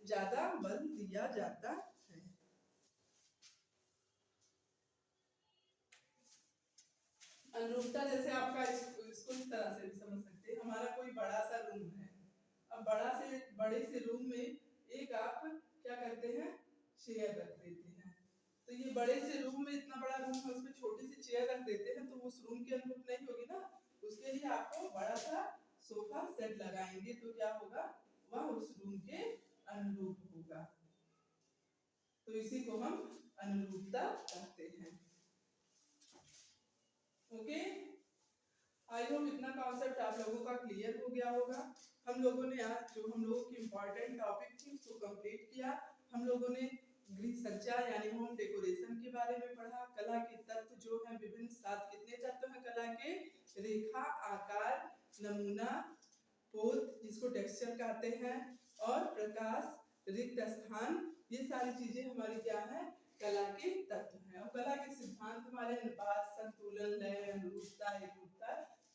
ज्यादा बल दिया जाता है। अनुरूपता जैसे आपका इसको इस तरह से भी समझ सकते हैं, हमारा कोई बड़ा सा रूम है, अब बड़े से रूम में एक आप क्या करते हैं, चेयर रख देते हैं, तो ये बड़े से रूम में इतना बड़ा रूम है उसमें छोटी सी चेयर रख देते हैं, तो उस रूम के अनुरूप नहीं होगी ना, उसके लिए आपको बड़ा सा सोफा सेट लगाएंगे तो क्या होगा, वह उस रूम के अनुरूप होगा। तो इसी को हम अनुरूपता कहते हैं। ओके, आई होप इतना कॉन्सेप्ट आप लोगों का क्लियर हो गया होगा। हम लोगों ने आज जो हम लोगों की इम्पोर्टेंट टॉपिक थी उसको कंप्लीट किया। हम लोगों ने गृह सज्जा यानी होम डेकोरेशन के बारे में पढ़ा, कला के तत्व जो है विभिन्न 7 कितने तत्व हैं कला के, रेखा, आकार, नमूना, पोत जिसको टेक्सचर कहते हैं, और प्रकाश, रिक्त स्थान, ये सारी चीजें हमारी क्या है, कला के तत्व हैं। और कला के सिद्धांत हमारे अनुपात, संतुलन, लय, अनुरूपता, एकरूपता,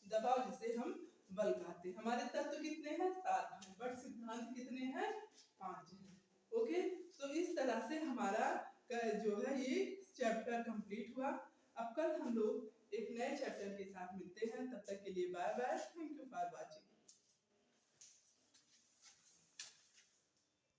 दबाव जिसे हम बल कहते हैं। हमारे तत्व कितने हैं, 7 हैं, बट सिद्धांत कितने हैं, 5 हैं। ओके, तो इस तरह से हमारा जो है ये चैप्टर कंप्लीट हुआ। अब कल हम लोग एक नए चैप्टर के साथ मिलते हैं, तब तक के लिए bye bye, thank you for watching.